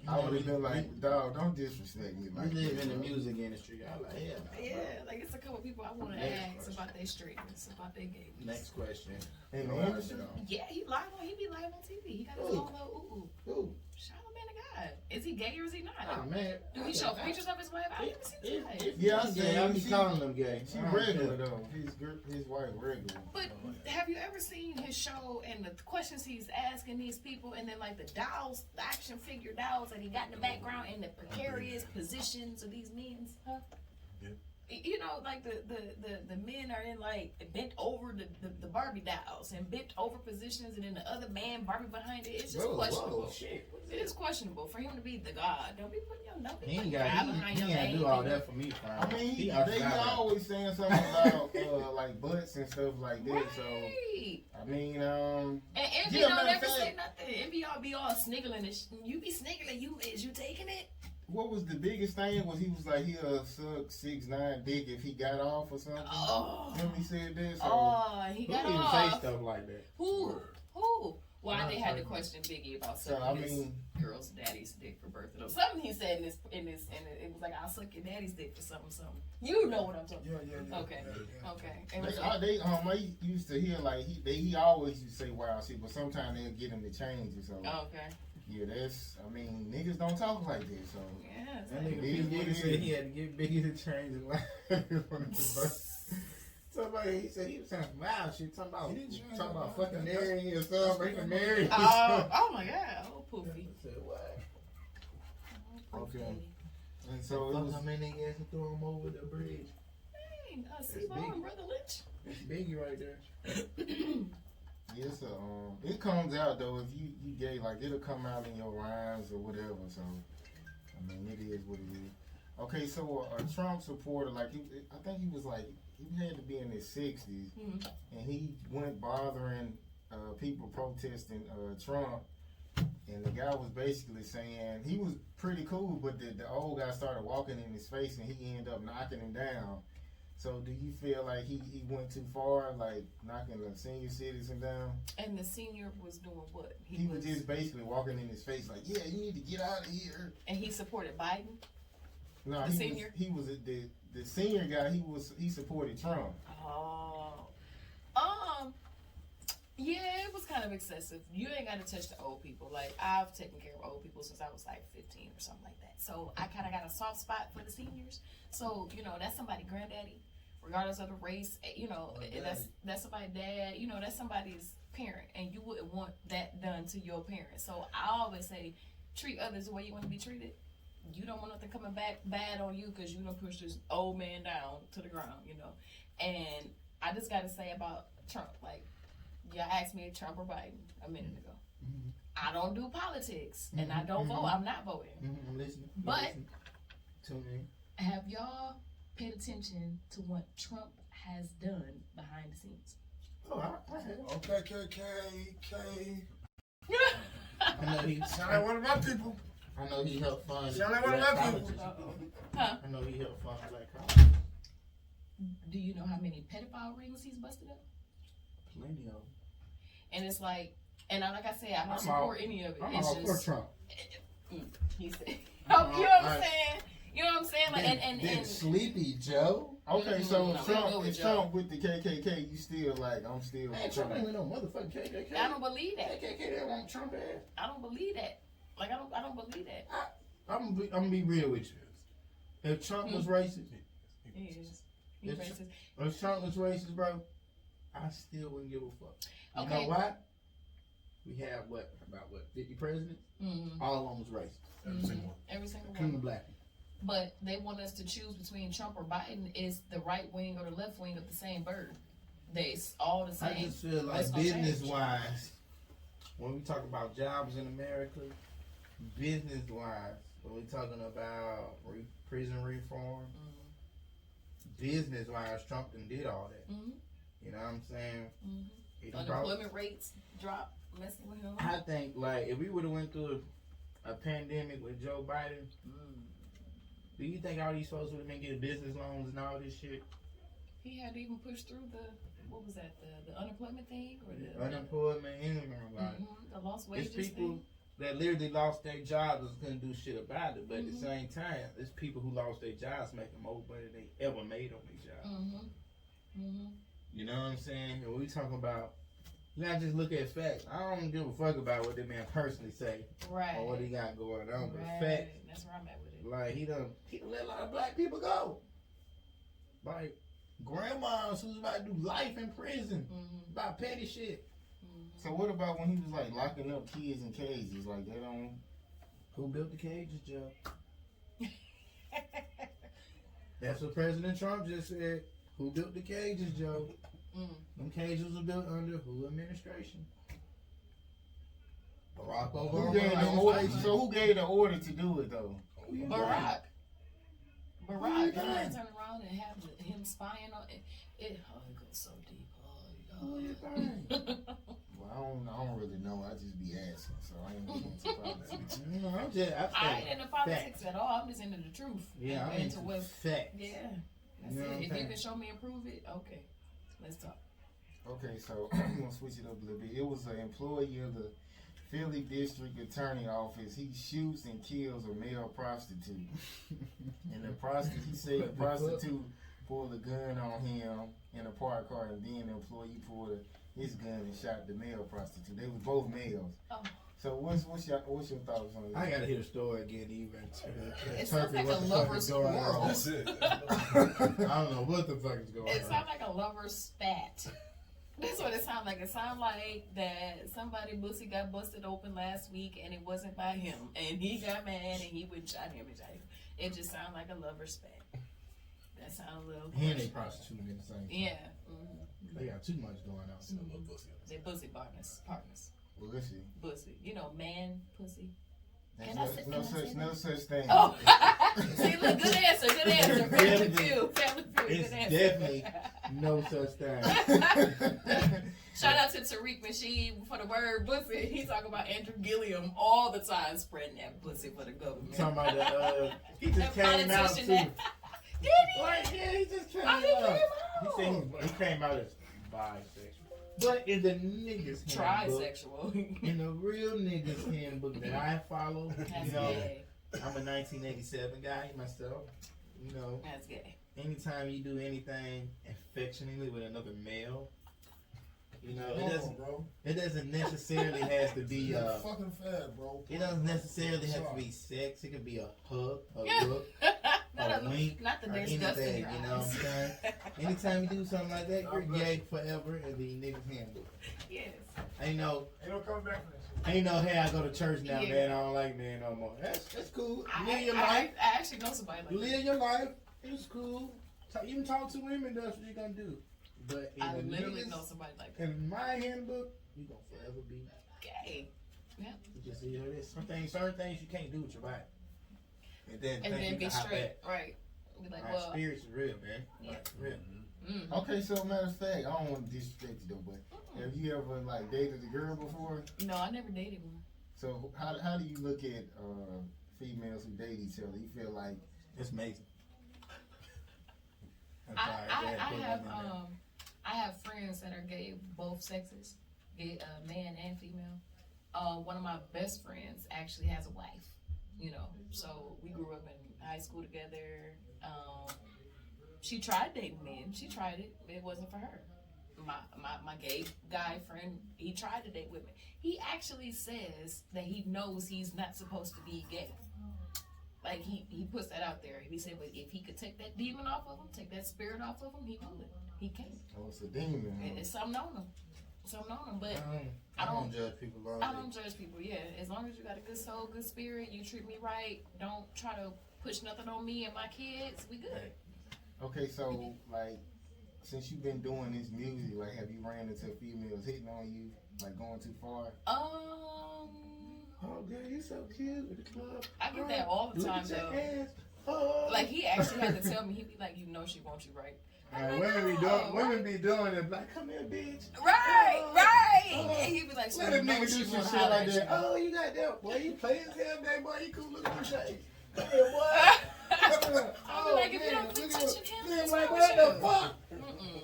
I would have been like, dog, don't disrespect me like We live that. in the music industry. I like, Yeah, like it's a couple people I want to ask about their straightness, about their gayness. Next question. In the industry? Yeah, he be live on TV. He got his own little Who? Charlamagne the God. Is he gay or is he not? Oh, man. Do he show pictures of his wife? I haven't seen his wife. Yeah, I see. I be calling them gay. She regular though. His wife regular. But have you ever seen his show and the questions he's asking these people, and then like the dolls, the action figure dolls that he got in the background, and the precarious positions of these men? Huh? Yeah. You know, like the men are in like bent over the Barbie dolls and bent over positions, and then the other man Barbie behind it. It's just questionable. Whoa, shit. It is questionable for him to be the God. Don't be putting your no. He ain't got to do all that for me, fam. I mean, he always saying something about like butts and stuff like that. Right. So I mean, and Envy yeah, don't matter of ever fact- say nothing. Envy all be all sniggling and you be sniggling. Is you taking it? what was the biggest thing was he was like he'll suck 6'9" dick if he got off or something. Oh. Remember he said that? So, Oh, he Who got even off. say stuff like that? Who? Why they had to question Biggie about So sucking I his mean, girl's daddy's dick for birthday? Or something he said and it was like, I'll suck your daddy's dick for something. You know what I'm talking about. Yeah. Okay. Yeah. Okay. And it was they I used to hear like he always used to say wild shit, but sometimes they'll get him to change it. So okay. yeah, niggas don't talk like this. So Yeah. That Like, nigga said he had to get Biggie to change his life. Somebody, he said he was saying some wild shit, talking about fucking marrying your son, breaking marriage. oh my God. Oh, Poofy. I said, what? Oh, Okay. Poofy. and so it was, how many niggas and throw him over the bridge? Dang, That's C-Ball big. and Brother Lynch. That's Biggie right there. yes, it comes out though if you gay, like it'll come out in your rhymes or whatever. So I mean, it is what it is. Okay, so a Trump supporter, like I think he was like he had to be in his 60s, and he went bothering people protesting Trump, and the guy was basically saying he was pretty cool, but the old guy started walking in his face, and he ended up knocking him down. So do you feel like he went too far, like knocking the senior citizen down? And the senior was doing what? He was just basically walking in his face, like, yeah, you need to get out of here. And he supported Biden? No, The senior? He was the senior guy. He supported Trump. Oh. Yeah, it was kind of excessive. You ain't got to touch the old people. Like, I've taken care of old people since I was like 15 or something like that. So I kind of got a soft spot for the seniors. So, that's somebody's granddaddy, regardless of the race. That's somebody's dad. That's somebody's parent. And you wouldn't want that done to your parent. So I always say, treat others the way you want to be treated. You don't want nothing coming back bad on you because you done pushed this old man down to the ground, And I just got to say about Trump, like, y'all asked me if Trump or Biden a minute ago. Mm-hmm. I don't do politics, and I don't vote. I'm not voting. Mm-hmm. I'm listening. But Tune in. have y'all paid attention to what Trump has done behind the scenes? Oh, I have. Okay. I know he Sound like one of my people. I know he helped fund Sound like one of black my people. colleges. Huh? I know he helped fund black colleges. Do you know how many pedophile rings he's busted up? Plenty of them. And it's like, and like I said, I don't support any of it. I'm it's all just, for Trump. He said, you know what I'm saying? You know what I'm saying? Like, and Sleepy Joe. Okay, so No, Trump with the KKK, you still like, I'm still Man, with Trump ain't Trump. with no motherfucking KKK. I don't believe that. KKK, they want Trump ass. I don't believe that. Like, I don't believe that. I'm gonna be real with you. If Trump was racist, He is. He's It's- racist. if Trump was racist, bro, I still wouldn't give a fuck. You Okay. know why? We have about 50 presidents? Mm-hmm. All of them was racist. Every single Including the one. black. But they want us to choose between Trump or Biden. Is the right wing or the left wing of the same bird? It's all the same. I just feel like What's gonna business change? wise, when we talk about jobs in America, business wise, when we talking about prison reform, business wise, Trump done did all that. Mm-hmm. You know what I'm saying? He done Unemployment rates drop, messing with him. I think like if we would have went through a pandemic with Joe Biden, do you think all these folks would have been getting business loans and all this shit? He had to even push through what was that, the unemployment thing? Or the Unemployment, anything like the lost wages it's people thing? that literally lost their jobs and couldn't do shit about it. But at the same time, it's people who lost their jobs making more money than they ever made on their job. You know what I'm saying? And we talking about, you gotta just look at facts. I don't give a fuck about what that man personally say Right. or what he got going on. But Right. facts, That's where I'm at with it. like he done let a lot of black people go. Like grandmas who's about to do life in prison about petty shit. So what about when he was like locking up kids in cages? Like they don't. Who built the cages, Joe? That's what President Trump just said. Who built the cages, Joe? Them cages were built under who administration? Barack Who gave the Obama. order? So who gave the order to do it though? Barack. you Barack. got? And turn around and have him spying on it. It goes so deep. Who you think? Well, I don't really know. I just be asking, so I ain't going to politics. No, I ain't into politics at all. I'm just into the truth. Yeah, I'm And into what. facts. Yeah. That's You know what it. I'm If saying? you can show me and prove it, okay. Let's talk. Okay, so I'm gonna switch it up a little bit. It was an employee of the Philly District Attorney Office. He shoots and kills a male prostitute. And he said the prostitute pulled a gun on him in a parked car, and then the employee pulled his gun and shot the male prostitute. They were both males. Oh. So what's your thoughts on that? I gotta hear the story again, even to It sounds like a lover's quarrel. That's it. I don't know what the fuck is going on. It sounds like a lover's spat. That's what it sounds like. It sounds like that somebody pussy got busted open last week and it wasn't by him, and he got mad and he went and shot him. It just sounds like a lover's spat. That sounds a little. And they prostituting in the same. Yeah. Mm-hmm. They got too much going on. Mm-hmm. They pussy partners. Pussy. Pussy. You know, man, pussy. There's no such thing. Oh, see, look, good answer. Family Feud. It's Good answer. definitely no such thing. Shout out to Tariq Machine for the word pussy. He talking about Andrew Gilliam all the time, spreading that pussy for the government. Talking about the, he just That came out politician too. that- Did he? Like, yeah, he just came I out. think He said he came out as bisexual. But in the niggas handbook, Trisexual. in the real niggas handbook that I follow, That's you know, gay. I'm a 1987 guy myself. You know, That's gay. anytime you do anything affectionately with another male, you know, Bro. it doesn't necessarily have to be You're fucking fat, bro. it doesn't necessarily have to be sex. It could be a hug, a look, a wink, Not that or there's dust in anything. your You know what I'm eyes. saying? Anytime you do something like that, you're gay forever in the niggas handbook. Yes. Ain't no coming back from that shit. Ain't no, hey, I go to church now, Yeah. man. I don't like men no more. That's cool. Live your I life. actually know somebody like that. Live your life. It's cool. Even talk to women. That's what you're gonna do. But in I the literally niggas, know somebody like that. in my handbook, you gonna forever be Gay. Yeah. You just see how it is. Certain things you can't do with your body. And then Be straight. Right. Be like, Our well. spirits are real, man. Yeah. Like, real. Mm. Okay, so matter of fact, I don't want to disrespect you though, but have you ever like dated a girl before? No, I never dated one. So how do you look at females who date each other? You feel like It's amazing. I have friends that are gay, both sexes, gay, man and female. One of my best friends actually has a wife, you know, so we grew up in high school together. She tried dating men. She tried it. It wasn't for her. My gay guy friend, he tried to date women. He actually says that he knows he's not supposed to be gay. Like, he puts that out there. He said, but if he could take that demon off of him, take that spirit off of him, he would. He can't. oh, it's a demon? Huh? It's something on him. Something on him. But I don't judge people. I don't judge people, yeah. As long as you got a good soul, good spirit, you treat me right, don't try to push nothing on me and my kids, we good. Okay, so like since you've been doing this music, like have you ran into females hitting on you, like going too far? Oh, girl, you so cute with the club. I get that all the time, Look at though. your ass. Oh. Like, he actually had to tell me, he'd be like, you know she wants you, right? Women be doing it like, come here, bitch. Right. Oh. And he'd be like, so Let you a know nigga she do some wanna shit holler like at that. you. Oh, you got that. Boy, you play as hell, that boy. You cool looking for shit. Come here, boy. I'll be like, if you don't quit touching him, Man, what's like, wrong what with the you? fuck?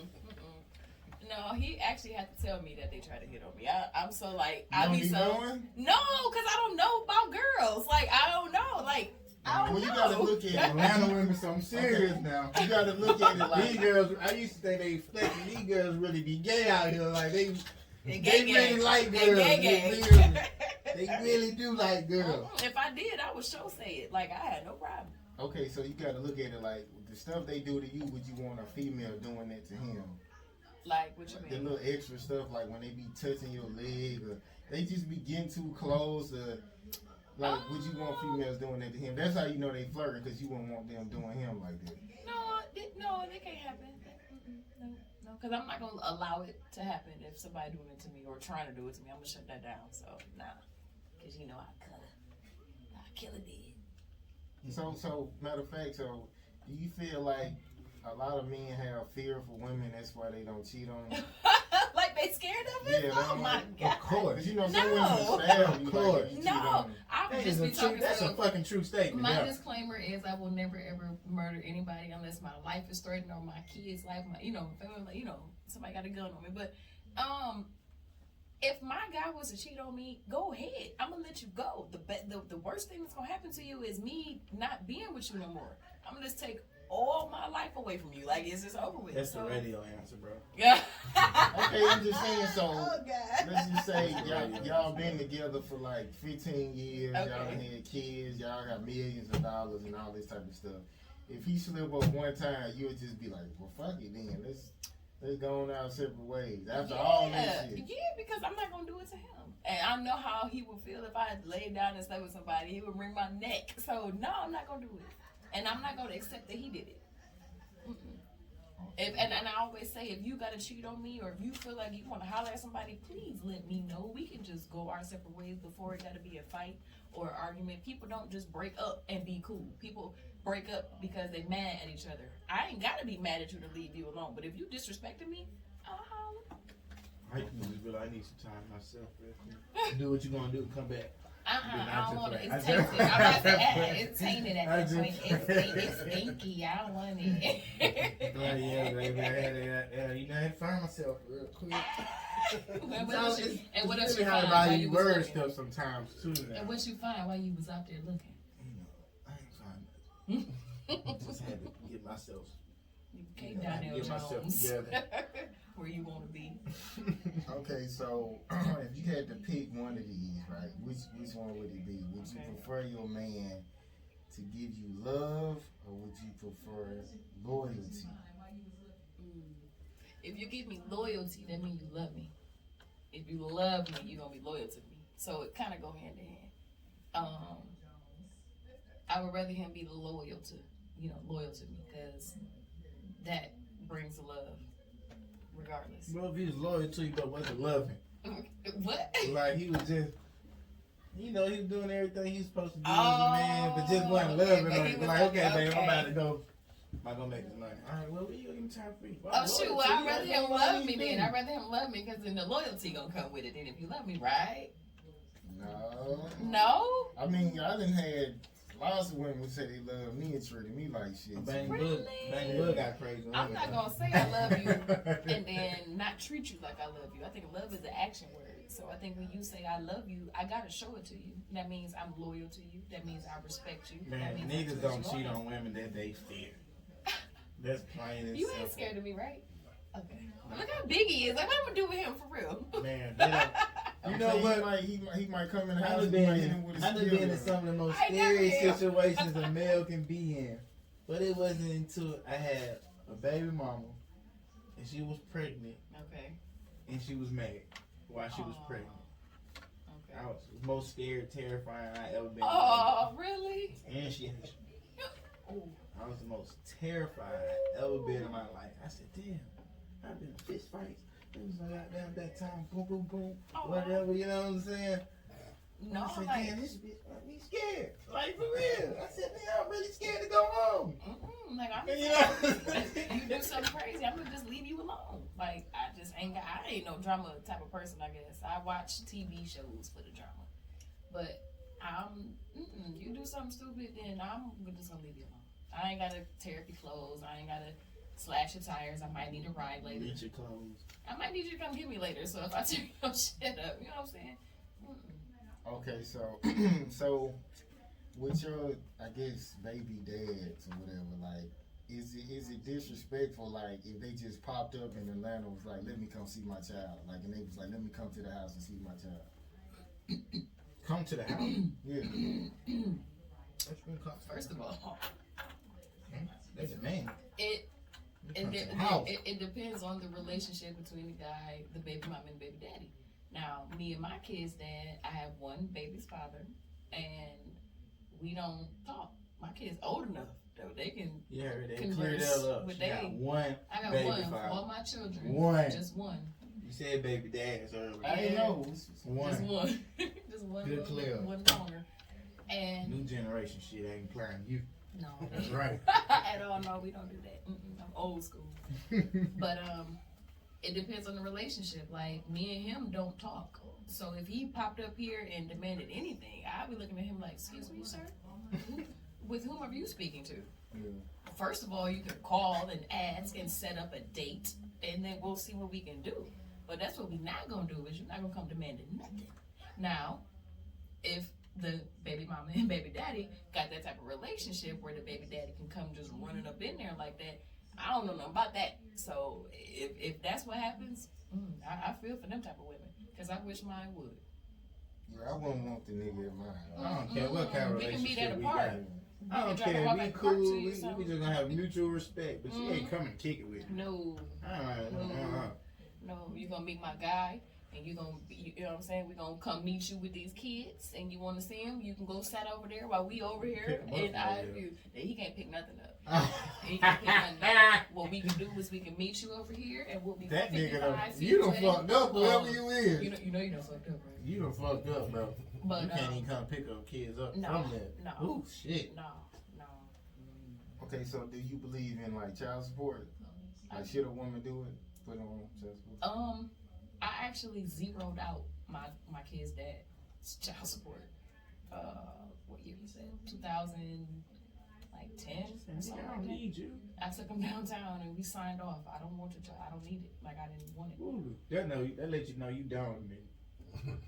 No, he actually had to tell me that they tried to hit on me. I'm so like, You I don't be be so knowing? no, because I don't know about girls. Like, I don't know. Like, I don't Well, know. you gotta look at Atlanta women, something serious now. You gotta look at it These like girls, I used to think they flexible. These girls really be gay out here. Like, they They really like They girls. gay. They really do like girls. If I did, I would sure say it. Like, I had no problem. okay, so you gotta look at it like the stuff they do to you. Would you want a female doing that to him? Like, what you The mean? little extra stuff, like when they be touching your leg, or they just be getting too close. Like, would you want females doing that to him? That's how you know they flirting, because you wouldn't want them doing him like that. No, that can't happen. No, because I'm not gonna allow it to happen if somebody doing it to me or trying to do it to me. I'm gonna shut that down. So nah, because you know I kill it dead. So matter of fact, so do you feel like a lot of men have fear for women? That's why they don't cheat on them. Like they scared of it? Yeah, Oh my god! Of course. Because you know some No. women stab you. Of course. Like, if you cheat No, on them. I would That just is be a true, talking that's to a fucking true statement. My Yeah. disclaimer is I will never ever murder anybody unless my life is threatened or my kids' life, my family, somebody got a gun on me. But If my guy was to cheat on me, go ahead. I'm gonna let you go. The worst thing that's gonna happen to you is me not being with you no more. I'm gonna just take all my life away from you. Like, it's just over with. That's the radio answer, bro. Yeah. Okay, I'm just saying. So Oh, God. let's just say y'all been together for like 15 years. Okay. Y'all done had kids. Y'all got millions of dollars and all this type of stuff. If he slip up one time, you would just be like, well, fuck it then. Let's go on our separate ways. After all that shit. Yeah, because I'm not gonna do it to him. And I know how he would feel if I had laid down and slept with somebody. He would wring my neck. So no, I'm not gonna do it. And I'm not gonna accept that he did it. And I always say, if you gotta cheat on me, or if you feel like you want to holler at somebody, please let me know. We can just go our separate ways before it gotta be a fight or an argument. People don't just break up and be cool. People break up because they mad at each other. I ain't gotta be mad at you to leave you alone. But if you disrespecting me, I'll holler. I need some time myself. Do what you gonna do. Come back. I don't want it. It's tainted. I'm about to add, it's tainted at that point. It's stinky. I don't want it. Yeah. You know, I had to find myself real quick. And what else you how find while to you word was stuff sometimes too. Now. And what you find while you was out there looking? I ain't find nothing. Just had to get myself. You came down there, get myself Jones. together. Where you want to be. Okay, so if you had to pick one of these, right? Which one would it be? Would you prefer your man to give you love, or would you prefer loyalty? If you give me loyalty, that means you love me. If you love me, you're gonna be loyal to me. So it kind of go hand in hand. I would rather him be loyal to me, because that brings love, regardless. Well, if he was loyal to you, but wasn't loving. What? Like, he was just, he was doing everything he was supposed to do as a man, but just wasn't loving. Like, okay, babe, I'm about to go. I'm not gonna make this money. All right, well, you gonna give me time for you. Oh, shoot, well, I'd rather him love me then. I'd rather him love me, because then the loyalty gonna come with it. And if you love me, right? No. No? I mean, I done had lots of women who say they love me and treated me like shit. Bang Really? Bug got crazy. I'm not gonna say I love you and then not treat you like I love you. I think love is an action word. So I think when you say I love you, I gotta show it to you. That means I'm loyal to you. That means I respect you. Man, niggas don't cheat on women that they fear. That's plain and You simple. ain't scared of me, right? Okay. Look how big he is. Like, what am I gonna do with him for real? Man, they don't. You know what? He might come in the I house done and might hit him with a been skill in gun. some of the most I never scary am. situations a male can be in. But it wasn't until I had a baby mama and she was pregnant Okay. and she was mad while she was pregnant. Okay. I was the most scared, terrifying I ever been. Oh, really? And she had Oh. I was the most terrified I ever been in my life. I said, damn, I've been in fist fights. It was like that time, boom, boom, boom, whatever, you know what I'm saying? No, I said, like, damn, this bitch got me scared. Like, for real. I said, man, I'm really scared to go home. like I'm You know? you do something crazy, I'm gonna just leave you alone. Like, I ain't no drama type of person, I guess. I watch TV shows for the drama. But you do something stupid, then I'm just gonna leave you alone. I ain't gotta tear up your clothes. I ain't gotta slash your tires. I might need a ride later. Reach your clothes. I might need you to come get me later. So if I tear your shit up, you know what I'm saying? Okay, so with your, I guess, baby dads or whatever, like, is it disrespectful, like, if they just popped up in Atlanta and was like, let me come see my child, like, and they was like, let me come to the house and see my child? Come to the house. Yeah. First of all, That's a man. it depends on the relationship between the guy, the baby mama, and the baby daddy. Now, me and my kid's dad, I have one baby's father, and we don't talk. My kid's old enough though they can. Yeah, they converse cleared that up. with She got one I got baby one father. for all my children. One. Just one. You said baby dads earlier. I didn't know. One. Just one. Just one. Good clear. One longer. And New generation shit ain't applying to you. no, That's right. at all. No, we don't do that. I'm old school. But it depends on the relationship. Like, me and him don't talk. So if he popped up here and demanded anything, I'd be looking at him like, excuse me, sir? With whom are you speaking to? Yeah. First of all, you can call and ask and set up a date, and then we'll see what we can do. But that's what we not gonna do is you're not gonna come demanding nothing. Now, if the baby mama and baby daddy got that type of relationship where the baby daddy can come just running up in there like that, I don't know nothing about that. So if that's what happens, I feel for them type of women because I wish mine would. Yeah, I wouldn't want the nigga in mine. I don't care what kind of We can meet relationship at a we park. got. I don't drop her care. off We at the park cool. to you, We something. just gonna have mutual respect, but you ain't come and kick it with me. No, no, you gonna meet my guy, and you gonna, you know what I'm saying? We gonna come meet you with these kids, and you want to see him? You can go sat over there while we over here, and he can't pick nothing up. He can't pick nothing up. What we can do is we can meet you over here, and we'll be That nigga, 55 feet you done away. fucked up wherever you is. You know you done fucked up, right? You done fucked up, bro. But you can't even come pick up kids up no, from that. no. Ooh, shit. No. Okay, so do you believe in like child support? Like, should a woman do it? Put on child support? I actually zeroed out my kid's dad's child support. What year was that? 2010 or something like that. Need you. I took him downtown and we signed off. I don't want your child. I don't need it. Like I didn't want it. Ooh, that let you know you down with me.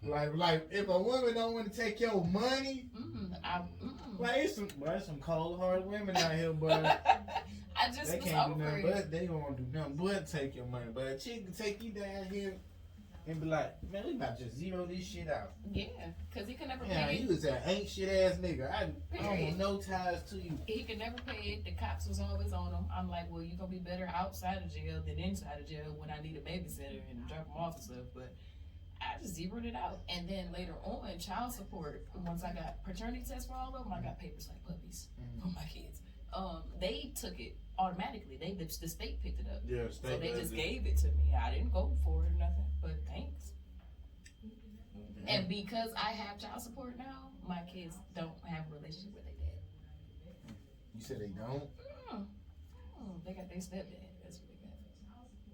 like if a woman don't want to take your money, like it's some cold hard women out here, but I just they was can't do over nothing. it. But they don't want to do nothing but take your money. But a chick can take you down here and be like, man, we about to just zero this shit out. Yeah, because he can never Yeah, pay you it. was an ain't shit ass nigga. I don't want no ties to you. He could never pay it. The cops was always on him. I'm like, well, you're going to be better outside of jail than inside of jail when I need a babysitter and drop him off and stuff. But I just zeroed it out. And then later on, child support, once I got paternity tests for all of them, I got papers like puppies for my kids. They took it automatically. The state picked it up. Yeah, So they just gave it to me. I didn't go for it or nothing, but thanks. And because I have child support now, my kids don't have a relationship with their dad. You said they don't? They got their stepdad. That's what they got.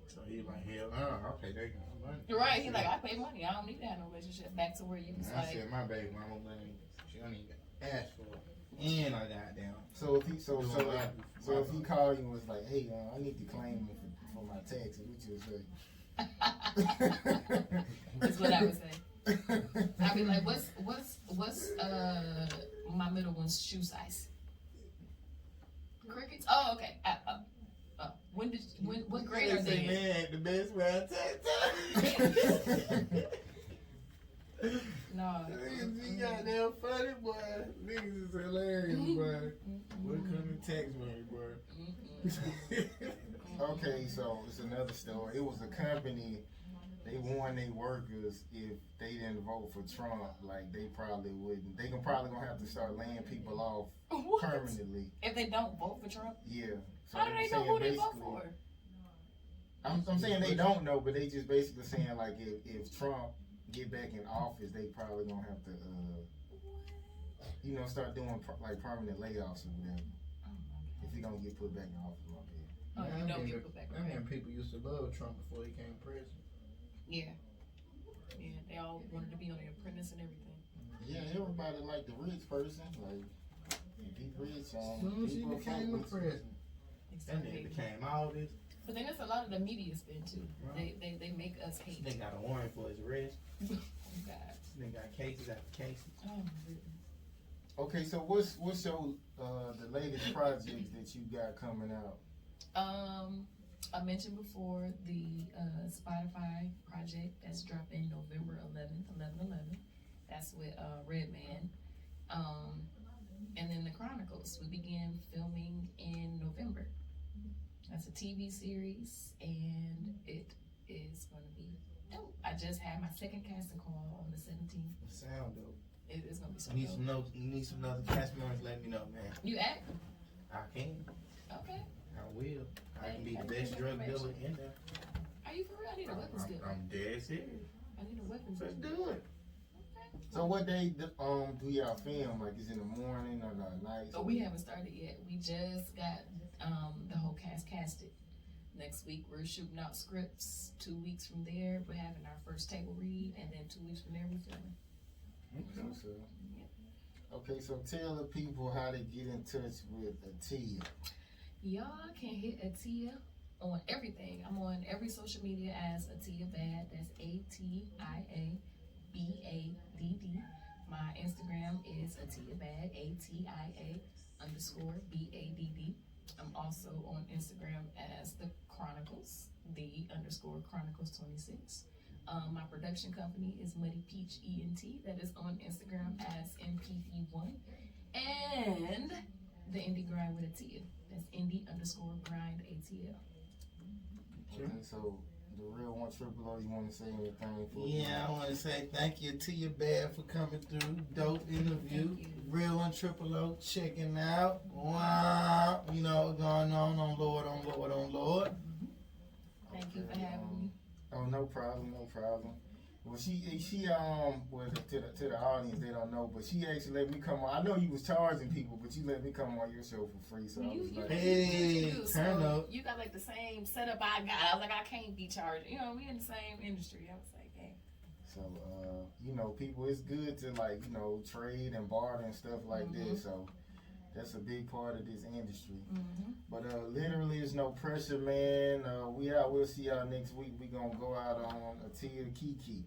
So he like, hell no, I'll pay that money. Right, he's like, I pay money. I don't need to have no relationship. Back to where you was I like, said my baby mama money, she don't even ask for it. And I got down. So if he if he called you and was like, hey, I need to claim it for my taxes, what you would say? that's what I would say. I'd be like, what's my middle one's shoe size? Crickets? Oh, okay. What grade are they in? Man, the best man No. Niggas be goddamn funny, boy. Niggas is hilarious, boy. What kind of tax money, boy? Okay, so it's another story. It was a company. They warned their workers if they didn't vote for Trump, like they probably wouldn't. They probably gonna have to start laying people off What? permanently. If they don't vote for Trump? Yeah. So How do they know who they vote basically- for? I'm saying they don't know, but they just basically saying like if Trump get back in office, they probably gonna have to start doing like permanent layoffs or whatever. If he don't get put back in office, my bad. Oh, you don't get put back I on. mean, people used to love Trump before he came president. Yeah. Yeah, they all wanted to be on The Apprentice and everything. Yeah, everybody like the rich person. Like if he rich, Soon as he people became the fuck with him. president, that nigga became all this. But then there's a lot of the media spin too. Right. They make us hate. This nigga got a warrant for his arrest. Oh God. This nigga got cases after cases. Oh my goodness. Okay, so what's your the latest project that you got coming out? I mentioned before the Spotify project that's dropping November 11th, 11/11. That's with Redman. And then the Chronicles. We began filming in November. That's a TV series, and it is going to be dope. I just had my second casting call on the 17th. Sound dope. It is going to be so You need dope. some notes. You need some other cast members. Let me know, man. You act? I can. Okay. I will. I can be the best drug dealer in there. Are you for real? I need a weapons dealer. I'm dead serious. I need a weapons Let's dealer. do it. So what day do y'all film? Like is it in the morning or the night? Oh, we haven't started yet. We just got the whole cast casted. Next week we're shooting out scripts. 2 weeks from there we're having our first table read, and then 2 weeks from there we're filming. Okay, so tell the people how to get in touch with Atia. Y'all can hit Atia on everything. I'm on every social media as Atia Bad. That's ATIABADD. My Instagram is Atia Bad, ATIA_BADD. I'm also on Instagram as The Chronicles, _Chronicles 26. My production company is Muddy Peach ENT. That is on Instagram as MPE1. And the Indie Grind with Atia. That's Indie_Grind ATL. Okay, so the real one triple O, you want to say anything for Yeah, I want to say thank you to your bad for coming through. Dope interview. Real one triple O checking out. Wow, you know what's going on Lord, on Lord, on Lord. Thank you for having me. Oh, no problem, no problem. Well, she well, to the audience, they don't know, but she actually let me come on. I know you was charging people, but you let me come on your show for free, so I was like, hey, turn up. You got like the same setup I got. I was like, I can't be charged. You know, we in the same industry. I was like, hey. so you know, people, it's good to like, you know, trade and barter and stuff like that. So that's a big part of this industry. But literally, it's no pressure, man. We out. We'll see y'all next week. We gonna go out on Atia Kiki.